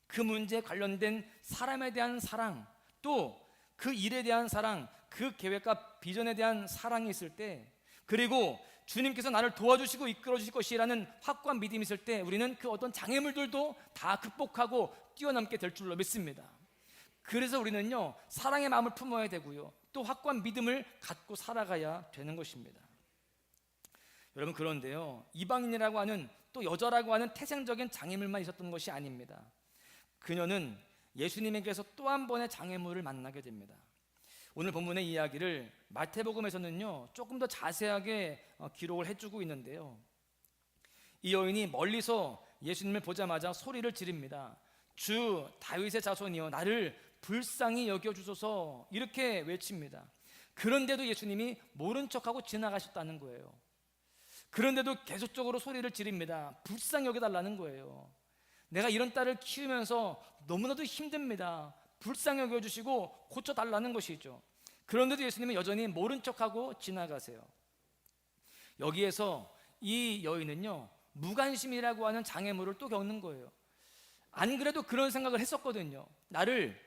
C: 그 문제에 관련된 사람에 대한 사랑, 또 그 일에 대한 사랑, 그 계획과 비전에 대한 사랑이 있을 때, 그리고 주님께서 나를 도와주시고 이끌어 주실 것이라는 확고한 믿음이 있을 때, 우리는 그 어떤 장애물들도 다 극복하고 뛰어넘게 될 줄로 믿습니다. 그래서 우리는요, 사랑의 마음을 품어야 되고요, 또 확고한 믿음을 갖고 살아가야 되는 것입니다. 여러분, 그런데요, 이방인이라고 하는, 또 여자라고 하는 태생적인 장애물만 있었던 것이 아닙니다. 그녀는 예수님에게서 또 한 번의 장애물을 만나게 됩니다. 오늘 본문의 이야기를 마태복음에서는요, 조금 더 자세하게 기록을 해주고 있는데요, 이 여인이 멀리서 예수님을 보자마자 소리를 지릅니다. 주 다윗의 자손이여, 나를 불쌍히 여겨주소서, 이렇게 외칩니다. 그런데도 예수님이 모른 척하고 지나가셨다는 거예요. 그런데도 계속적으로 소리를 지릅니다. 불쌍히 여겨달라는 거예요. 내가 이런 딸을 키우면서 너무나도 힘듭니다. 불쌍히 여겨주시고 고쳐달라는 것이죠. 그런데도 예수님은 여전히 모른 척하고 지나가세요. 여기에서 이 여인은요, 무관심이라고 하는 장애물을 또 겪는 거예요. 안 그래도 그런 생각을 했었거든요. 나를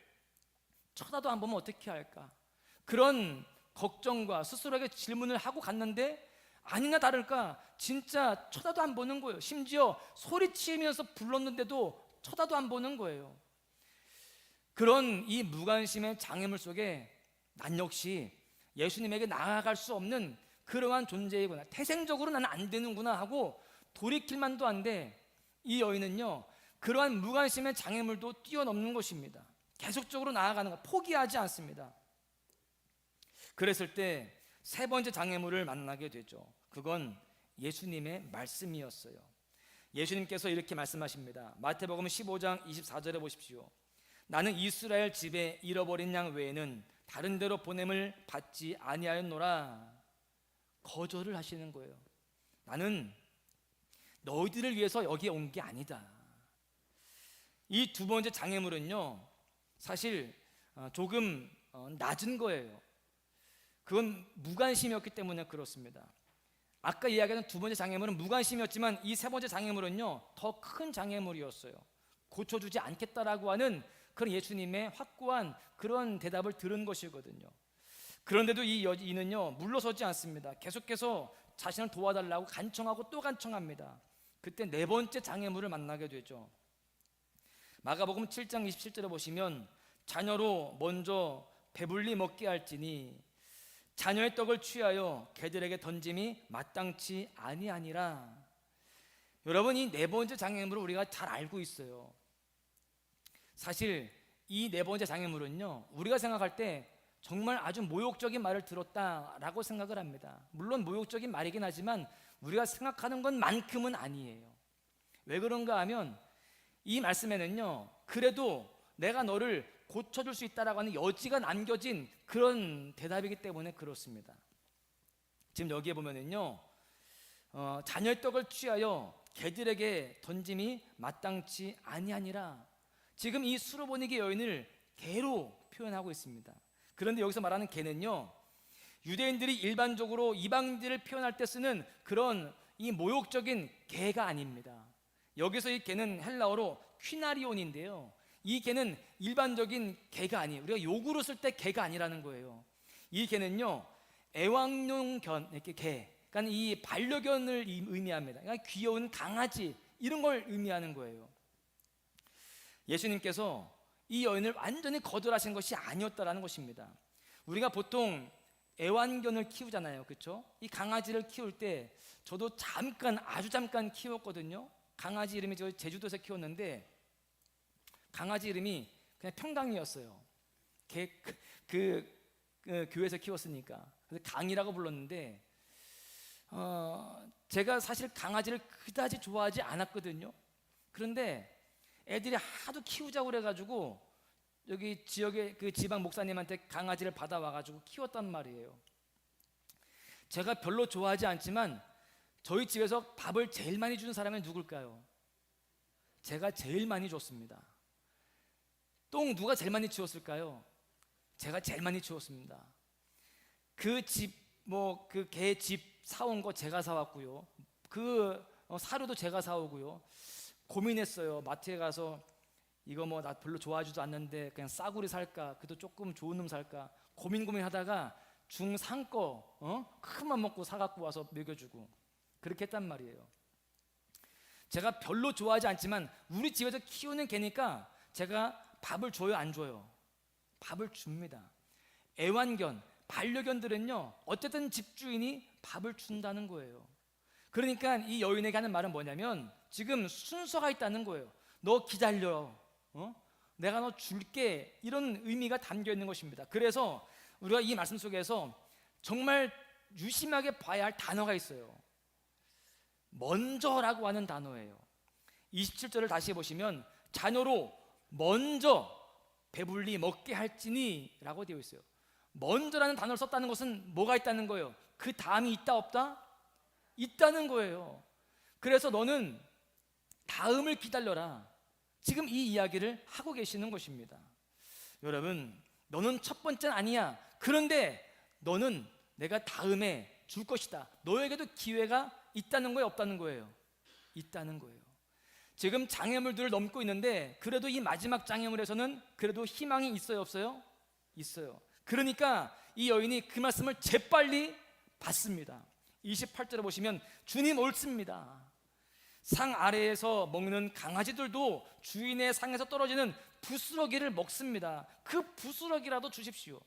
C: 쳐다도 안 보면 어떻게 할까, 그런 걱정과 스스로에게 질문을 하고 갔는데, 아니나 다를까 진짜 쳐다도 안 보는 거예요. 심지어 소리치면서 불렀는데도 쳐다도 안 보는 거예요. 그런 이 무관심의 장애물 속에 난 역시 예수님에게 나아갈 수 없는 그러한 존재이구나, 태생적으로 나는 안 되는구나 하고 돌이킬 만도 한데, 이 여인은요, 그러한 무관심의 장애물도 뛰어넘는 것입니다. 계속적으로 나아가는 것, 포기하지 않습니다. 그랬을 때 세 번째 장애물을 만나게 되죠. 그건 예수님의 말씀이었어요. 예수님께서 이렇게 말씀하십니다. 마태복음 15장 24절에 보십시오. 나는 이스라엘 집에 잃어버린 양 외에는 다른 데로 보냄을 받지 아니하였노라. 거절을 하시는 거예요. 나는 너희들을 위해서 여기에 온 게 아니다. 이 두 번째 장애물은요, 사실 조금 낮은 거예요. 그건 무관심이었기 때문에 그렇습니다. 아까 이야기하던 두 번째 장애물은 무관심이었지만, 이 세 번째 장애물은요, 더 큰 장애물이었어요. 고쳐주지 않겠다라고 하는 그런 예수님의 확고한 그런 대답을 들은 것이거든요. 그런데도 이 여인은요, 물러서지 않습니다. 계속해서 자신을 도와달라고 간청하고 또 간청합니다. 그때 네 번째 장애물을 만나게 되죠. 마가복음 7장 27절에 보시면, 자녀로 먼저 배불리 먹게 할지니 자녀의 떡을 취하여 개들에게 던짐이 마땅치 아니하니라. 여러분, 이 네 번째 장애물을 우리가 잘 알고 있어요. 사실 이 네 번째 장애물은요, 우리가 생각할 때 정말 아주 모욕적인 말을 들었다라고 생각을 합니다. 물론 모욕적인 말이긴 하지만 우리가 생각하는 것만큼은 아니에요. 왜 그런가 하면, 이 말씀에는요, 그래도 내가 너를 고쳐줄 수 있다라고 하는 여지가 남겨진 그런 대답이기 때문에 그렇습니다. 지금 여기에 보면은요, 자녀의 떡을 취하여 개들에게 던짐이 마땅치 아니하니라. 지금 이 수르보니게 여인을 개로 표현하고 있습니다. 그런데 여기서 말하는 개는요, 유대인들이 일반적으로 이방인들을 표현할 때 쓰는 그런 이 모욕적인 개가 아닙니다. 여기서 이 개는 헬라어로 퀴나리온인데요, 이 개는 일반적인 개가 아니에요. 우리가 욕으로 쓸 때 개가 아니라는 거예요. 이 개는요, 애완용 견, 이렇게 개, 그러니까 이 반려견을 의미합니다. 그러니까 귀여운 강아지, 이런 걸 의미하는 거예요. 예수님께서 이 여인을 완전히 거절하신 것이 아니었다라는 것입니다. 우리가 보통 애완견을 키우잖아요, 그렇죠? 이 강아지를 키울 때 저도 잠깐, 아주 잠깐 키웠거든요. 강아지 이름이 저 제주도에서 키웠는데 강아지 이름이 그냥 평강이었어요. 그 교회에서 키웠으니까 그래서 강이라고 불렀는데 제가 사실 강아지를 그다지 좋아하지 않았거든요. 그런데 애들이 하도 키우자고 그래가지고 여기 지역의 그 지방 목사님한테 강아지를 받아와가지고 키웠단 말이에요. 제가 별로 좋아하지 않지만 저희 집에서 밥을 제일 많이 주는 사람이 누굴까요? 제가 제일 많이 줬습니다. 똥 누가 제일 많이 치웠을까요? 제가 제일 많이 치웠습니다. 그 집 그 개 집 사온 거 제가 사왔고요. 그 사료도 제가 사오고요. 고민했어요. 마트에 가서 이거 뭐 나 별로 좋아하지도 않는데 그냥 싸구리 살까? 그래도 조금 좋은 놈 살까? 고민하다가 중상 거 큰 맘 먹고 사갖고 와서 먹여주고 그렇게 했단 말이에요. 제가 별로 좋아하지 않지만 우리 집에서 키우는 개니까 제가 밥을 줘요, 안 줘요? 밥을 줍니다. 애완견, 반려견들은요 어쨌든 집주인이 밥을 준다는 거예요. 그러니까 이 여인에게 하는 말은 뭐냐면 지금 순서가 있다는 거예요. 너 기다려, 내가 너 줄게, 이런 의미가 담겨 있는 것입니다. 그래서 우리가 이 말씀 속에서 정말 유심하게 봐야 할 단어가 있어요. 먼저라고 하는 단어예요. 27절을 다시 보시면 자녀로 먼저 배불리 먹게 할지니 라고 되어 있어요. 먼저라는 단어를 썼다는 것은 뭐가 있다는 거예요? 그 다음이 있다 없다? 있다는 거예요. 그래서 너는 다음을 기다려라, 지금 이 이야기를 하고 계시는 것입니다. 여러분, 너는 첫 번째는 아니야. 그런데 너는 내가 다음에 줄 것이다. 너에게도 기회가 있다는 거예요, 없다는 거예요? 있다는 거예요. 지금 장애물들을 넘고 있는데 그래도 이 마지막 장애물에서는 그래도 희망이 있어요, 없어요? 있어요. 그러니까 이 여인이 그 말씀을 재빨리 받습니다. 28절에 보시면 주님 옳습니다. 상 아래에서 먹는 강아지들도 주인의 상에서 떨어지는 부스러기를 먹습니다. 그 부스러기라도 주십시오.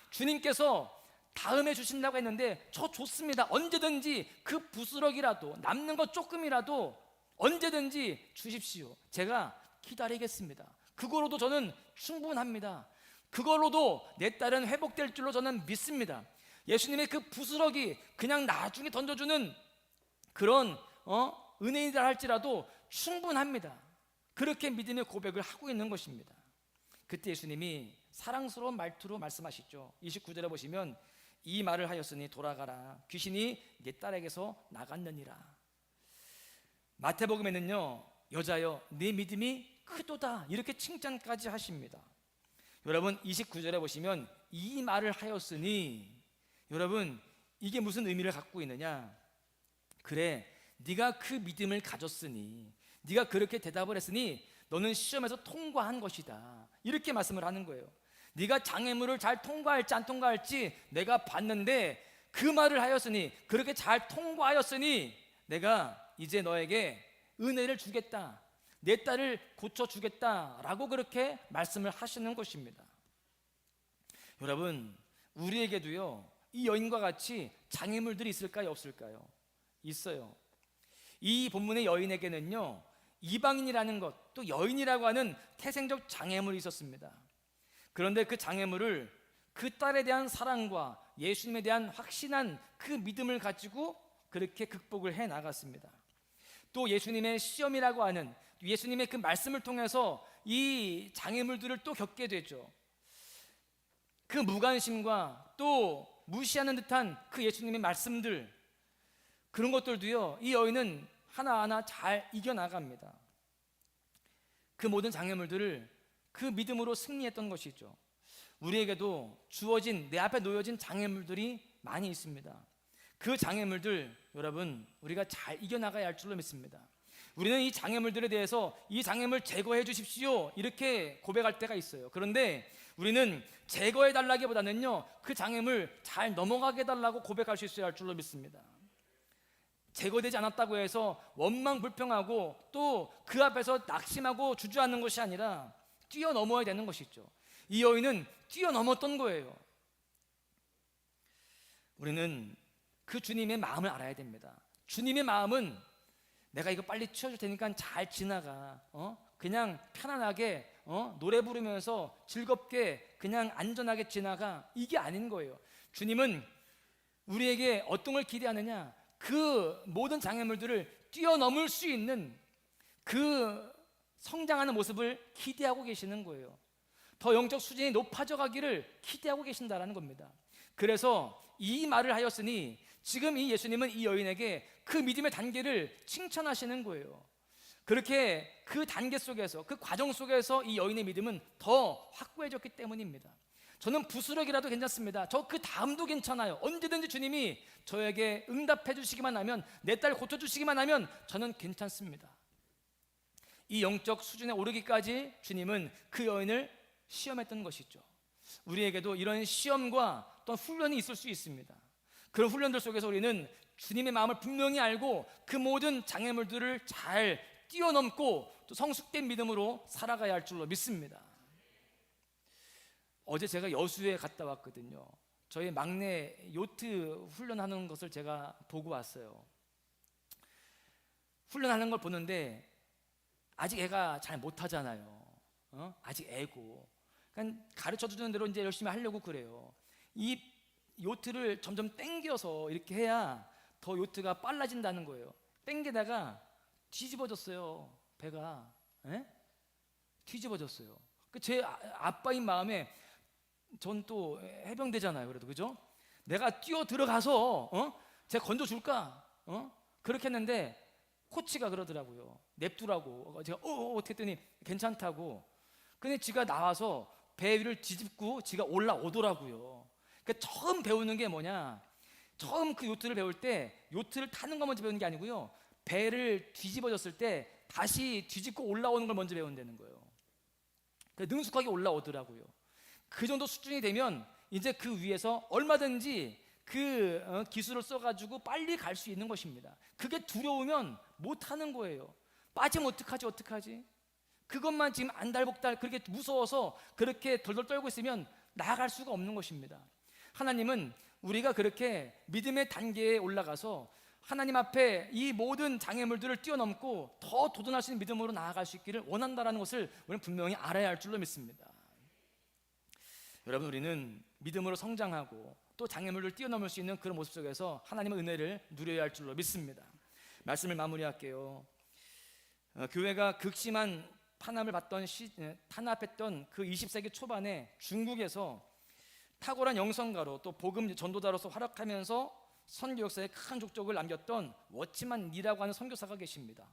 C: 주님께서 다음에 주신다고 했는데 저 좋습니다. 언제든지 그 부스러기라도, 남는 것 조금이라도 언제든지 주십시오. 제가 기다리겠습니다. 그거로도 저는 충분합니다. 그걸로도 내 딸은 회복될 줄로 저는 믿습니다. 예수님의 그 부스러기 그냥 나중에 던져주는 그런 은혜이다 할지라도 충분합니다. 그렇게 믿음의 고백을 하고 있는 것입니다. 그때 예수님이 사랑스러운 말투로 말씀하시죠. 29절에 보시면 이 말을 하였으니 돌아가라, 귀신이 네 딸에게서 나갔느니라. 마태복음에는요, 여자여 네 믿음이 크도다, 이렇게 칭찬까지 하십니다. 여러분, 29절에 보시면 이 말을 하였으니, 여러분 이게 무슨 의미를 갖고 있느냐? 그래, 네가 그 믿음을 가졌으니, 네가 그렇게 대답을 했으니 너는 시험에서 통과한 것이다, 이렇게 말씀을 하는 거예요. 네가 장애물을 잘 통과할지 안 통과할지 내가 봤는데 그 말을 하였으니, 그렇게 잘 통과하였으니 내가 이제 너에게 은혜를 주겠다, 내 딸을 고쳐주겠다라고 그렇게 말씀을 하시는 것입니다. 여러분, 우리에게도요 이 여인과 같이 장애물들이 있을까요, 없을까요? 있어요. 이 본문의 여인에게는요 이방인이라는 것, 또 여인이라고 하는 태생적 장애물이 있었습니다. 그런데 그 장애물을 그 딸에 대한 사랑과 예수님에 대한 확신한 그 믿음을 가지고 그렇게 극복을 해 나갔습니다. 또 예수님의 시험이라고 하는, 예수님의 그 말씀을 통해서 이 장애물들을 또 겪게 되죠. 그 무관심과 또 무시하는 듯한 그 예수님의 말씀들, 그런 것들도요 이 여인은 하나하나 잘 이겨나갑니다. 그 모든 장애물들을 그 믿음으로 승리했던 것이죠. 우리에게도 주어진, 내 앞에 놓여진 장애물들이 많이 있습니다. 그 장애물들, 여러분 우리가 잘 이겨나가야 할 줄로 믿습니다. 우리는 이 장애물들에 대해서 이 장애물 제거해 주십시오 이렇게 고백할 때가 있어요. 그런데 우리는 제거해 달라기보다는요 그 장애물 잘 넘어가게 해달라고 고백할 수 있어야 할 줄로 믿습니다. 제거되지 않았다고 해서 원망 불평하고 또 그 앞에서 낙심하고 주저앉는 것이 아니라 뛰어넘어야 되는 것이죠. 이 여인은 뛰어넘었던 거예요. 우리는 그 주님의 마음을 알아야 됩니다. 주님의 마음은 내가 이거 빨리 치워줄 테니까 잘 지나가, 그냥 편안하게 노래 부르면서 즐겁게 그냥 안전하게 지나가, 이게 아닌 거예요. 주님은 우리에게 어떤 걸 기대하느냐, 그 모든 장애물들을 뛰어넘을 수 있는 그 성장하는 모습을 기대하고 계시는 거예요. 더 영적 수준이 높아져 가기를 기대하고 계신다라는 겁니다. 그래서 이 말을 하였으니 지금 이 예수님은 이 여인에게 그 믿음의 단계를 칭찬하시는 거예요. 그렇게 그 단계 속에서, 그 과정 속에서 이 여인의 믿음은 더 확고해졌기 때문입니다. 저는 부스럭이라도 괜찮습니다. 저 그 다음도 괜찮아요. 언제든지 주님이 저에게 응답해 주시기만 하면, 내 딸 고쳐주시기만 하면 저는 괜찮습니다. 이 영적 수준에 오르기까지 주님은 그 여인을 시험했던 것이죠. 우리에게도 이런 시험과 또 훈련이 있을 수 있습니다. 그런 훈련들 속에서 우리는 주님의 마음을 분명히 알고 그 모든 장애물들을 잘 뛰어넘고 또 성숙된 믿음으로 살아가야 할 줄로 믿습니다. 어제 제가 여수에 갔다 왔거든요. 저희 막내 요트 훈련하는 것을 제가 보고 왔어요. 훈련하는 걸 보는데 아직 애가 잘 못하잖아요. 아직 애고. 그러니까 가르쳐주는 대로 이제 열심히 하려고 그래요. 이 요트를 점점 당겨서 이렇게 해야 더 요트가 빨라진다는 거예요. 당기다가 뒤집어졌어요. 배가. 뒤집어졌어요. 제 아빠인 마음에, 전 또 해병대잖아요. 그래도 그죠? 내가 뛰어 들어가서 제가 건져줄까? 그렇게 했는데 코치가 그러더라고요. 냅두라고. 제가 어떻게 했더니 괜찮다고. 근데 지가 나와서 배 위를 뒤집고 지가 올라오더라고요. 그러니까 처음 배우는 게 뭐냐, 처음 그 요트를 배울 때 요트를 타는 거 먼저 배우는 게 아니고요, 배를 뒤집어졌을 때 다시 뒤집고 올라오는 걸 먼저 배운다는 거예요. 능숙하게 올라오더라고요. 그 정도 수준이 되면 이제 그 위에서 얼마든지 그 기술을 써가지고 빨리 갈 수 있는 것입니다. 그게 두려우면 못하는 거예요. 빠지면 어떡하지? 그것만 지금 안달복달 그렇게 무서워서 그렇게 덜덜 떨고 있으면 나아갈 수가 없는 것입니다. 하나님은 우리가 그렇게 믿음의 단계에 올라가서 하나님 앞에 이 모든 장애물들을 뛰어넘고 더 도전할 수 있는 믿음으로 나아갈 수 있기를 원한다는 것을 우리는 분명히 알아야 할 줄로 믿습니다. 여러분, 우리는 믿음으로 성장하고 또 장애물을 뛰어넘을 수 있는 그런 모습 속에서 하나님의 은혜를 누려야 할 줄로 믿습니다. 말씀을 마무리할게요. 교회가 극심한 탄압했던 그 20세기 초반에 중국에서 탁월한 영성가로 또 복음 전도자로서 활약하면서 선교 역사에 큰 족적을 남겼던 워치만 리라고 하는 선교사가 계십니다.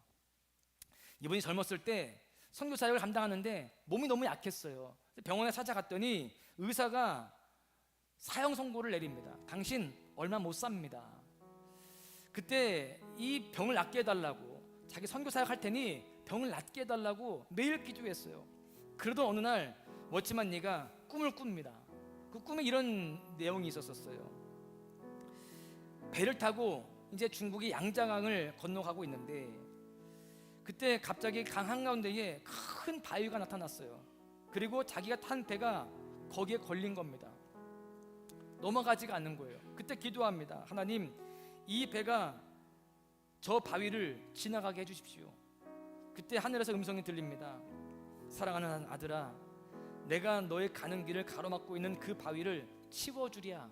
C: 이분이 젊었을 때 선교 사역을 감당하는데 몸이 너무 약했어요. 병원에 찾아갔더니 의사가 사형 선고를 내립니다. 당신 얼마 못 삽니다. 그때 이 병을 낫게 해달라고, 자기 선교 사역 할 테니 병을 낫게 해달라고 매일 기도했어요. 그러던 어느 날 워치만 리가 꿈을 꿉니다. 그 꿈에 이런 내용이 있었어요. 배를 타고 이제 중국이 양자강을 건너가고 있는데 그때 갑자기 강 한가운데에 큰 바위가 나타났어요. 그리고 자기가 탄 배가 거기에 걸린 겁니다. 넘어가지가 않는 거예요. 그때 기도합니다. 하나님, 이 배가 저 바위를 지나가게 해주십시오. 그때 하늘에서 음성이 들립니다. 사랑하는 아들아, 내가 너의 가는 길을 가로막고 있는 그 바위를 치워주랴,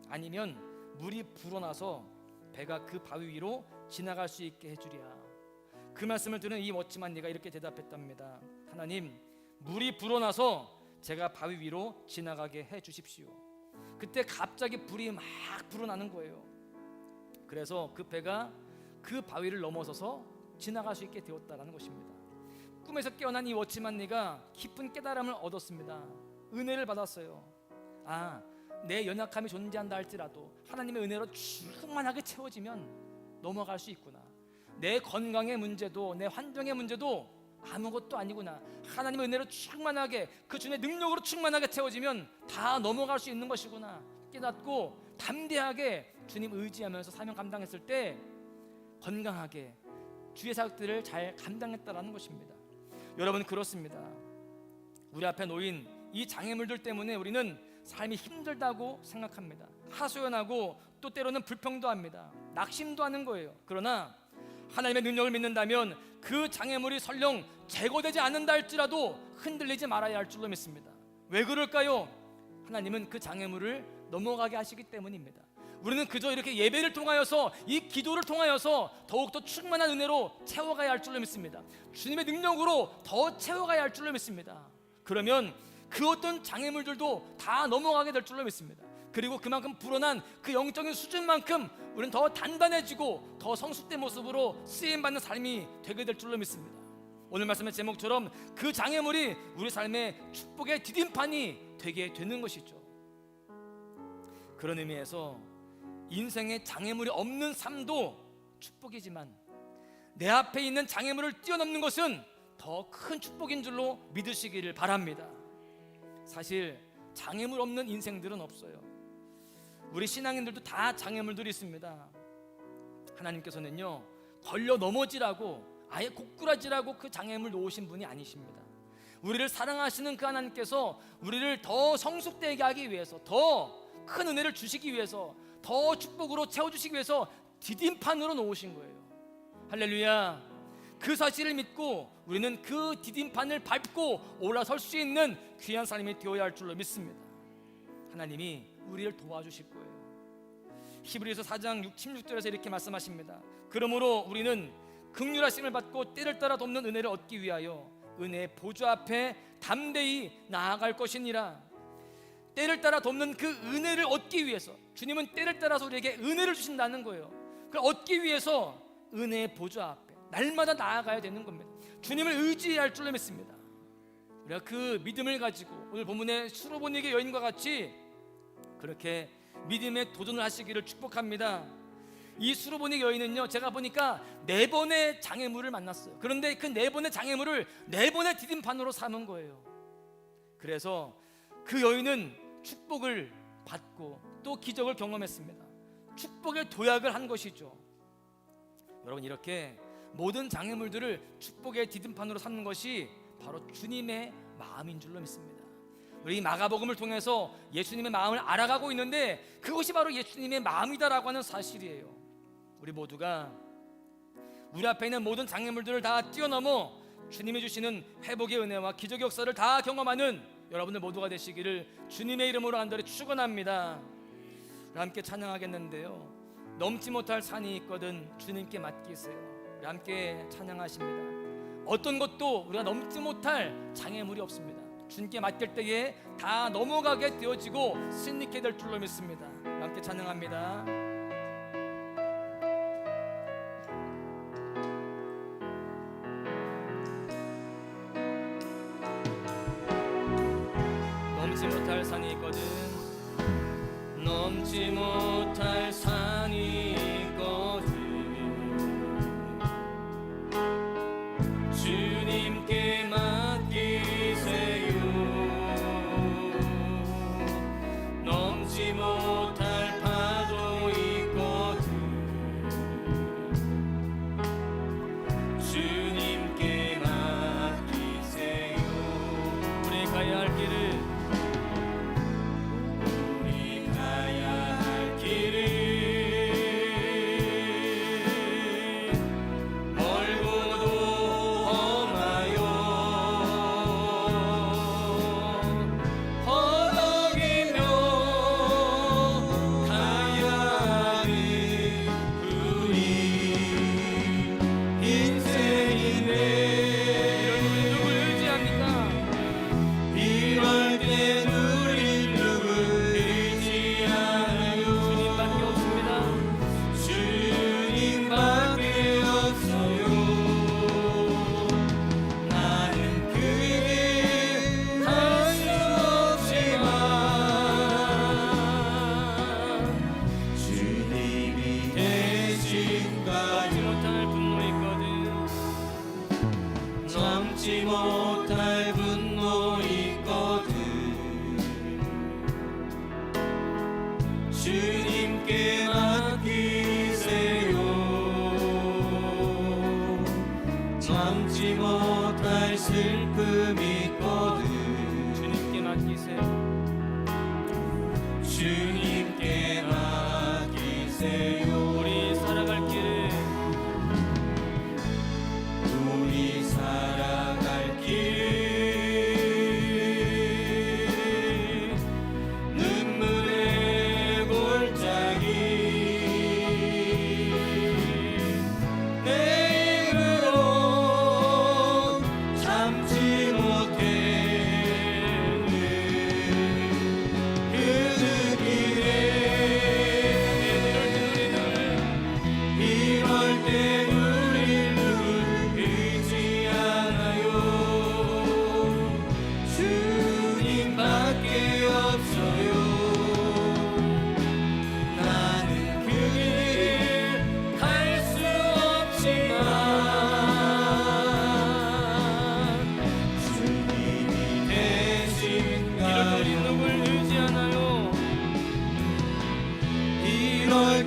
C: 아니면 물이 불어나서 배가 그 바위 위로 지나갈 수 있게 해주랴. 그 말씀을 들은 이 멋지만 네가 이렇게 대답했답니다. 하나님, 물이 불어나서 제가 바위 위로 지나가게 해주십시오. 그때 갑자기 불이 막 불어나는 거예요. 그래서 그 배가 그 바위를 넘어서서 지나갈 수 있게 되었다라는 것입니다. 꿈에서 깨어난 이 워치만 네가 깊은 깨달음을 얻었습니다. 은혜를 받았어요. 내 연약함이 존재한다 할지라도 하나님의 은혜로 충만하게 채워지면 넘어갈 수 있구나. 내 건강의 문제도 내 환경의 문제도 아무것도 아니구나. 하나님의 은혜로 충만하게, 그 주님의 능력으로 충만하게 채워지면 다 넘어갈 수 있는 것이구나 깨닫고 담대하게 주님 의지하면서 사명 감당했을 때 건강하게 주의 사역들을 잘 감당했다라는 것입니다. 여러분, 그렇습니다. 우리 앞에 놓인 이 장애물들 때문에 우리는 삶이 힘들다고 생각합니다. 하소연하고 또 때로는 불평도 합니다. 낙심도 하는 거예요. 그러나 하나님의 능력을 믿는다면 그 장애물이 설령 제거되지 않는다 할지라도 흔들리지 말아야 할 줄로 믿습니다. 왜 그럴까요? 하나님은 그 장애물을 넘어가게 하시기 때문입니다. 우리는 그저 이렇게 예배를 통하여서, 이 기도를 통하여서 더욱더 충만한 은혜로 채워가야 할 줄로 믿습니다. 주님의 능력으로 더 채워가야 할 줄로 믿습니다. 그러면 그 어떤 장애물들도 다 넘어가게 될 줄로 믿습니다. 그리고 그만큼 불어난 그 영적인 수준만큼 우리는 더 단단해지고 더 성숙된 모습으로 쓰임받는 삶이 되게 될 줄로 믿습니다. 오늘 말씀의 제목처럼 그 장애물이 우리 삶의 축복의 디딤판이 되게 되는 것이죠. 그런 의미에서 인생에 장애물이 없는 삶도 축복이지만 내 앞에 있는 장애물을 뛰어넘는 것은 더 큰 축복인 줄로 믿으시기를 바랍니다. 사실 장애물 없는 인생들은 없어요. 우리 신앙인들도 다 장애물들이 있습니다. 하나님께서는요, 걸려 넘어지라고, 아예 고꾸라지라고 그 장애물 놓으신 분이 아니십니다. 우리를 사랑하시는 그 하나님께서 우리를 더 성숙되게 하기 위해서, 더 큰 은혜를 주시기 위해서, 더 축복으로 채워주시기 위해서 디딤판으로 놓으신 거예요. 할렐루야. 그 사실을 믿고 우리는 그 디딤판을 밟고 올라설 수 있는 귀한 사람이 되어야 할 줄로 믿습니다. 하나님이 우리를 도와주실 거예요. 히브리서 4장 16절에서 이렇게 말씀하십니다. 그러므로 우리는 긍휼하심을 받고 때를 따라 돕는 은혜를 얻기 위하여 은혜의 보좌 앞에 담대히 나아갈 것이니라. 때를 따라 돕는 그 은혜를 얻기 위해서, 주님은 때를 따라서 우리에게 은혜를 주신다는 거예요. 그걸 얻기 위해서 은혜의 보좌 앞에 날마다 나아가야 되는 겁니다. 주님을 의지해야 할 줄로 믿습니다. 우리가 그 믿음을 가지고 오늘 본문의 수로보니게 여인과 같이 그렇게 믿음의 도전을 하시기를 축복합니다. 이 수로보니 여인은요, 제가 보니까 4번의 장애물을 만났어요. 그런데 그 4번의 장애물을 4번의 디딤판으로 삼은 거예요. 그래서 그 여인은 축복을 받고 또 기적을 경험했습니다. 축복의 도약을 한 것이죠. 여러분, 이렇게 모든 장애물들을 축복의 디딤판으로 삼는 것이 바로 주님의 마음인 줄로 믿습니다. 우리 마가복음을 통해서 예수님의 마음을 알아가고 있는데 그것이 바로 예수님의 마음이다라고 하는 사실이에요. 우리 모두가 우리 앞에 있는 모든 장애물들을 다 뛰어넘어 주님이 주시는 회복의 은혜와 기적의 역사를 다 경험하는 여러분들 모두가 되시기를 주님의 이름으로 간절히 축원합니다. 우리 함께 찬양하겠는데요, 넘지 못할 산이 있거든 주님께 맡기세요. 우리 함께 찬양하십니다. 어떤 것도 우리가 넘지 못할 장애물이 없습니다. 주님께 맡길 때에 다 넘어가게 되어지고 승리케 될 줄로 믿습니다. 우리 함께 찬양합니다. 넘지 못할 산이 있거든, 넘지 못할 산이 있거든 주님께 맡기세요. 넘지 못할 파도 있거든 주님께 맡기세요. 우리 가야 할 길을, 우리 가야 할 길을 멀고도 험하여 허덕이며 가야 하는 우리 인생이네. 우리 누굴 의지합니까? 이럴 땐 우리 누굴 의지하나요? 주님밖에 없습니다. 주님밖에 없어요. 나는 크게 할 수 없지만 주님이 대신 가지 못할 분노 있거든, 넘지 못할 분노 있거든 주님께 맡기세요.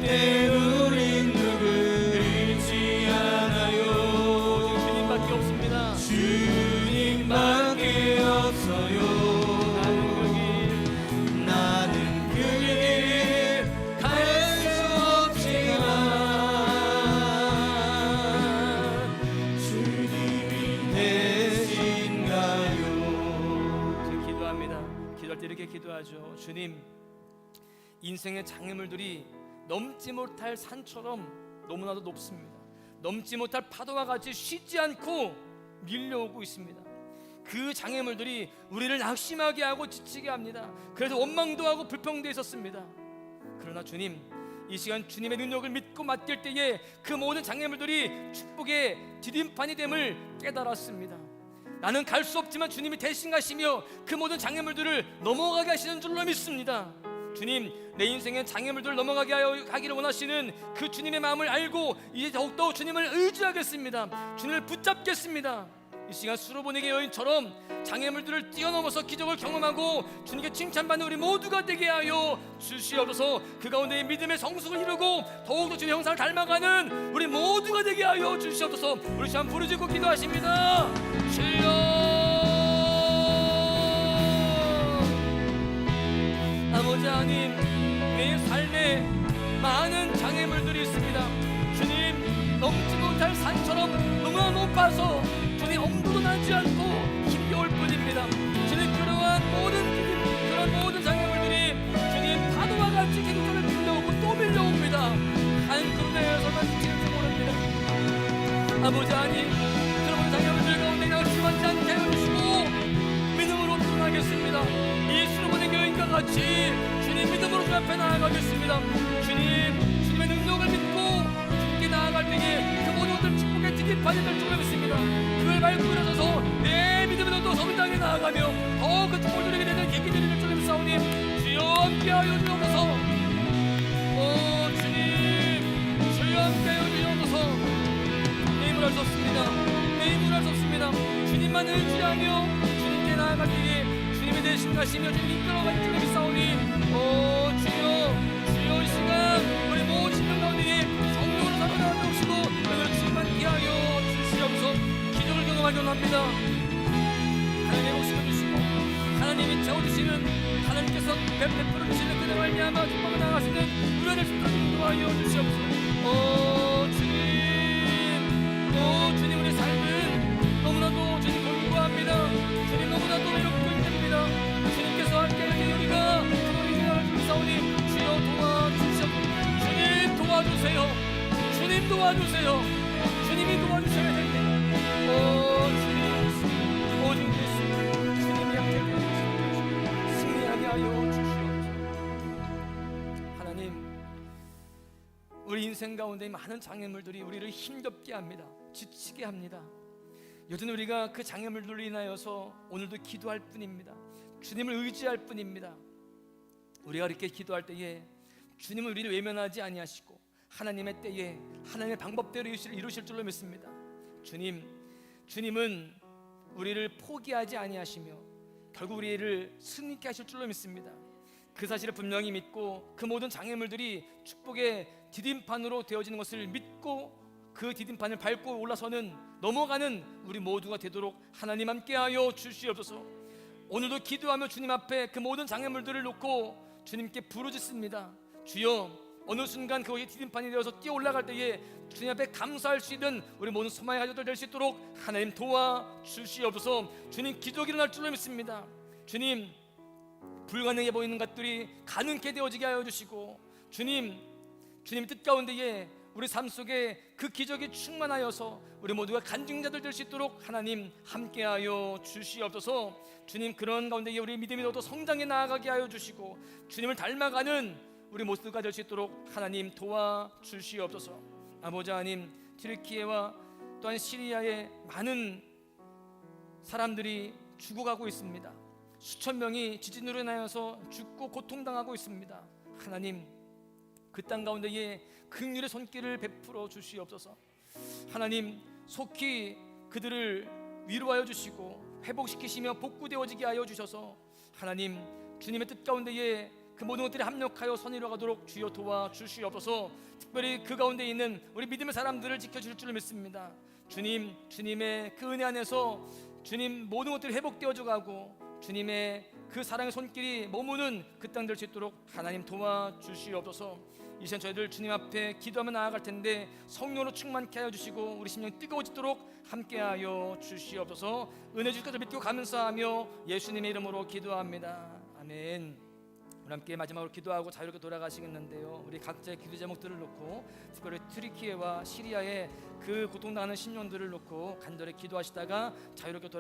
B: 내 우린 누구 잃지 않아요.
C: 주님밖에 없습니다.
B: 주님밖에 없어요. 나는 그 길 갈 수 없지만 주님이 대신가요.
C: 지금 기도합니다. 기도할 때 이렇게 기도하죠. 주님, 인생의 장애물들이 넘지 못할 산처럼 너무나도 높습니다. 넘지 못할 파도와 같이 쉬지 않고 밀려오고 있습니다. 그 장애물들이 우리를 낙심하게 하고 지치게 합니다. 그래서 원망도 하고 불평도 있었습니다. 그러나 주님, 이 시간 주님의 능력을 믿고 맡길 때에 그 모든 장애물들이 축복의 디딤판이 됨을 깨달았습니다. 나는 갈 수 없지만 주님이 대신 가시며 그 모든 장애물들을 넘어가게 하시는 줄로 믿습니다. 주님, 내 인생의 장애물들을 넘어가게 하기를 원하시는 그 주님의 마음을 알고 이제 더욱더 주님을 의지하겠습니다. 주님을 붙잡겠습니다. 이 시간 수로보내기 여인처럼 장애물들을 뛰어넘어서 기적을 경험하고 주님께 칭찬받는 우리 모두가 되게 하여 주시옵소서. 그 가운데 믿음의 성숙을 이루고 더욱더 주님의 형상을 닮아가는 우리 모두가 되게 하여 주시옵소서. 우리 시간 부르짖고 기도하십니다. 주여, 아버지 하나님, 내 삶에 많은 장애물들이 있습니다. 주님, 넘지 못할 산처럼 너무나 높아서 주님 엄두도 나지 않고 힘겨울 뿐입니다. 주님, 그런 모든 장애물들이 주님 파도와 같이 계속적으로 밀려오고 또 밀려옵니다. 하나님, 그런데서만 지칠지 모릅니다. 아버지 하나님, 그런 장애물들 가운데 낙심하지 않게 해주시고 믿음으로 떠나겠습니다. 이 수로보낸 여인과 같이 주님 믿음으로 주 앞에 나아가겠습니다. 주님, 주님의 능력을 믿고 주님께 나아갈 때에 그 모든 것들 축복의 디딤판이 될 줄 믿습니다. 그걸 밟고 일어서서 내 믿음으로 또 성장해 나아가며 더 그 축복을 누리게 되는 계기들이 될 줄 믿사오니 주여 함께하여 주옵소서. 오 주님, 주여 함께하여 주옵소서. 내 힘을 할 수 없습니다. 내 힘을 할 수 없습니다. 주님만 의지하며 주님께 나아갈 때에 주님의 대신 가시며 주님 이끌어가는 줄 믿사오니 오 주여, 주여 이 시간 우리 모든 심령 가운데 성령으로 살아나게 하시고 오늘 주님만 피하여 주시옵소서. 기적을 경험하기 원합니다. 하나님의 목숨을 주시고 하나님이 채워주시는 하나님께서 베풀어 주시는 그대로 말미암아 축복을 나가시는 우리를 인도하여 주시옵소서. 오 주님, 오 주님, 우리 삶은 너무나도 주님 공부합니다. 주님 너무나도 외롭고 힘듭니다. 주님께서 함께 우리가 그런 일을 주사오니 주여 도와주시옵소서. 주님 도와주세요. 주님 도와주세요. 주님이 도와주셔야 됩니다. 오 주님, 오직 예수 주님이 함께 해주시옵소서. 승리하게 하여 주시옵소서. 하나님, 우리 인생 가운데 많은 장애물들이 우리를 힘겹게 합니다. 지치게 합니다. 여전히 우리가 그 장애물들로 인하여서 오늘도 기도할 뿐입니다. 주님을 의지할 뿐입니다. 우리가 이렇게 기도할 때에 주님은 우리를 외면하지 아니하시고 하나님의 때에 하나님의 방법대로 이루실 줄로 믿습니다. 주님은 우리를 포기하지 아니하시며 결국 우리를 승리케 하실 줄로 믿습니다. 그 사실을 분명히 믿고 그 모든 장애물들이 축복의 디딤판으로 되어지는 것을 믿고 그 디딤판을 밟고 올라서는 넘어가는 우리 모두가 되도록 하나님 함께하여 주시옵소서. 오늘도 기도하며 주님 앞에 그 모든 장애물들을 놓고 주님께 부르짖습니다. 주여, 어느 순간 그것이 디딤판이 되어서 뛰어 올라갈 때에 주님 앞에 감사할 수 있는 우리 모든 소망의 가족들 될 수 있도록 하나님 도와주시옵소서. 주님, 기적이 일어날 줄로 믿습니다. 주님, 불가능해 보이는 것들이 가능케 되어지게 하여 주시고 주님 뜻 가운데에 우리 삶 속에 그 기적이 충만하여서 우리 모두가 간증자들 될 수 있도록 하나님 함께하여 주시옵소서. 주님, 그런 가운데 우리 믿음이 더 성장해 나아가게 하여 주시고 주님을 닮아가는 우리 모두가 될 수 있도록 하나님 도와주시옵소서. 아버지 하나님, 튀르키예와 또한 시리아의 많은 사람들이 죽어가고 있습니다. 수천 명이 지진으로 인하여서 죽고 고통당하고 있습니다. 하나님, 그 땅 가운데에 긍휼의 손길을 베풀어 주시옵소서. 하나님, 속히 그들을 위로하여 주시고 회복시키시며 복구되어지게 하여 주셔서 하나님, 주님의 뜻 가운데에 그 모든 것들이 합력하여 선의로 가도록 주여 도와주시옵소서. 특별히 그 가운데 있는 우리 믿음의 사람들을 지켜주실 줄을 믿습니다. 주님, 주님의 그 은혜 안에서 주님 모든 것들이 회복되어져 가고 주님의 그 사랑의 손길이 머무는 그 땅 될 수 있도록 하나님 도와주시옵소서. 이 시간 저희들 주님 앞에 기도하며 나아갈 텐데 성령으로 충만케 하여 주시고 우리 심령이 뜨거워지도록 함께하여 주시옵소서. 은혜 주실 것을 믿고 감사하며 예수님의 이름으로 기도합니다. 아멘. 우리 함께 마지막으로 기도하고 자유롭게 돌아가시겠는데요, 우리 각자의 기도 제목들을 놓고 특별히 튀르키예와 시리아의 그 고통당하는 심령들을 놓고 간절히 기도하시다가 자유롭게 돌아가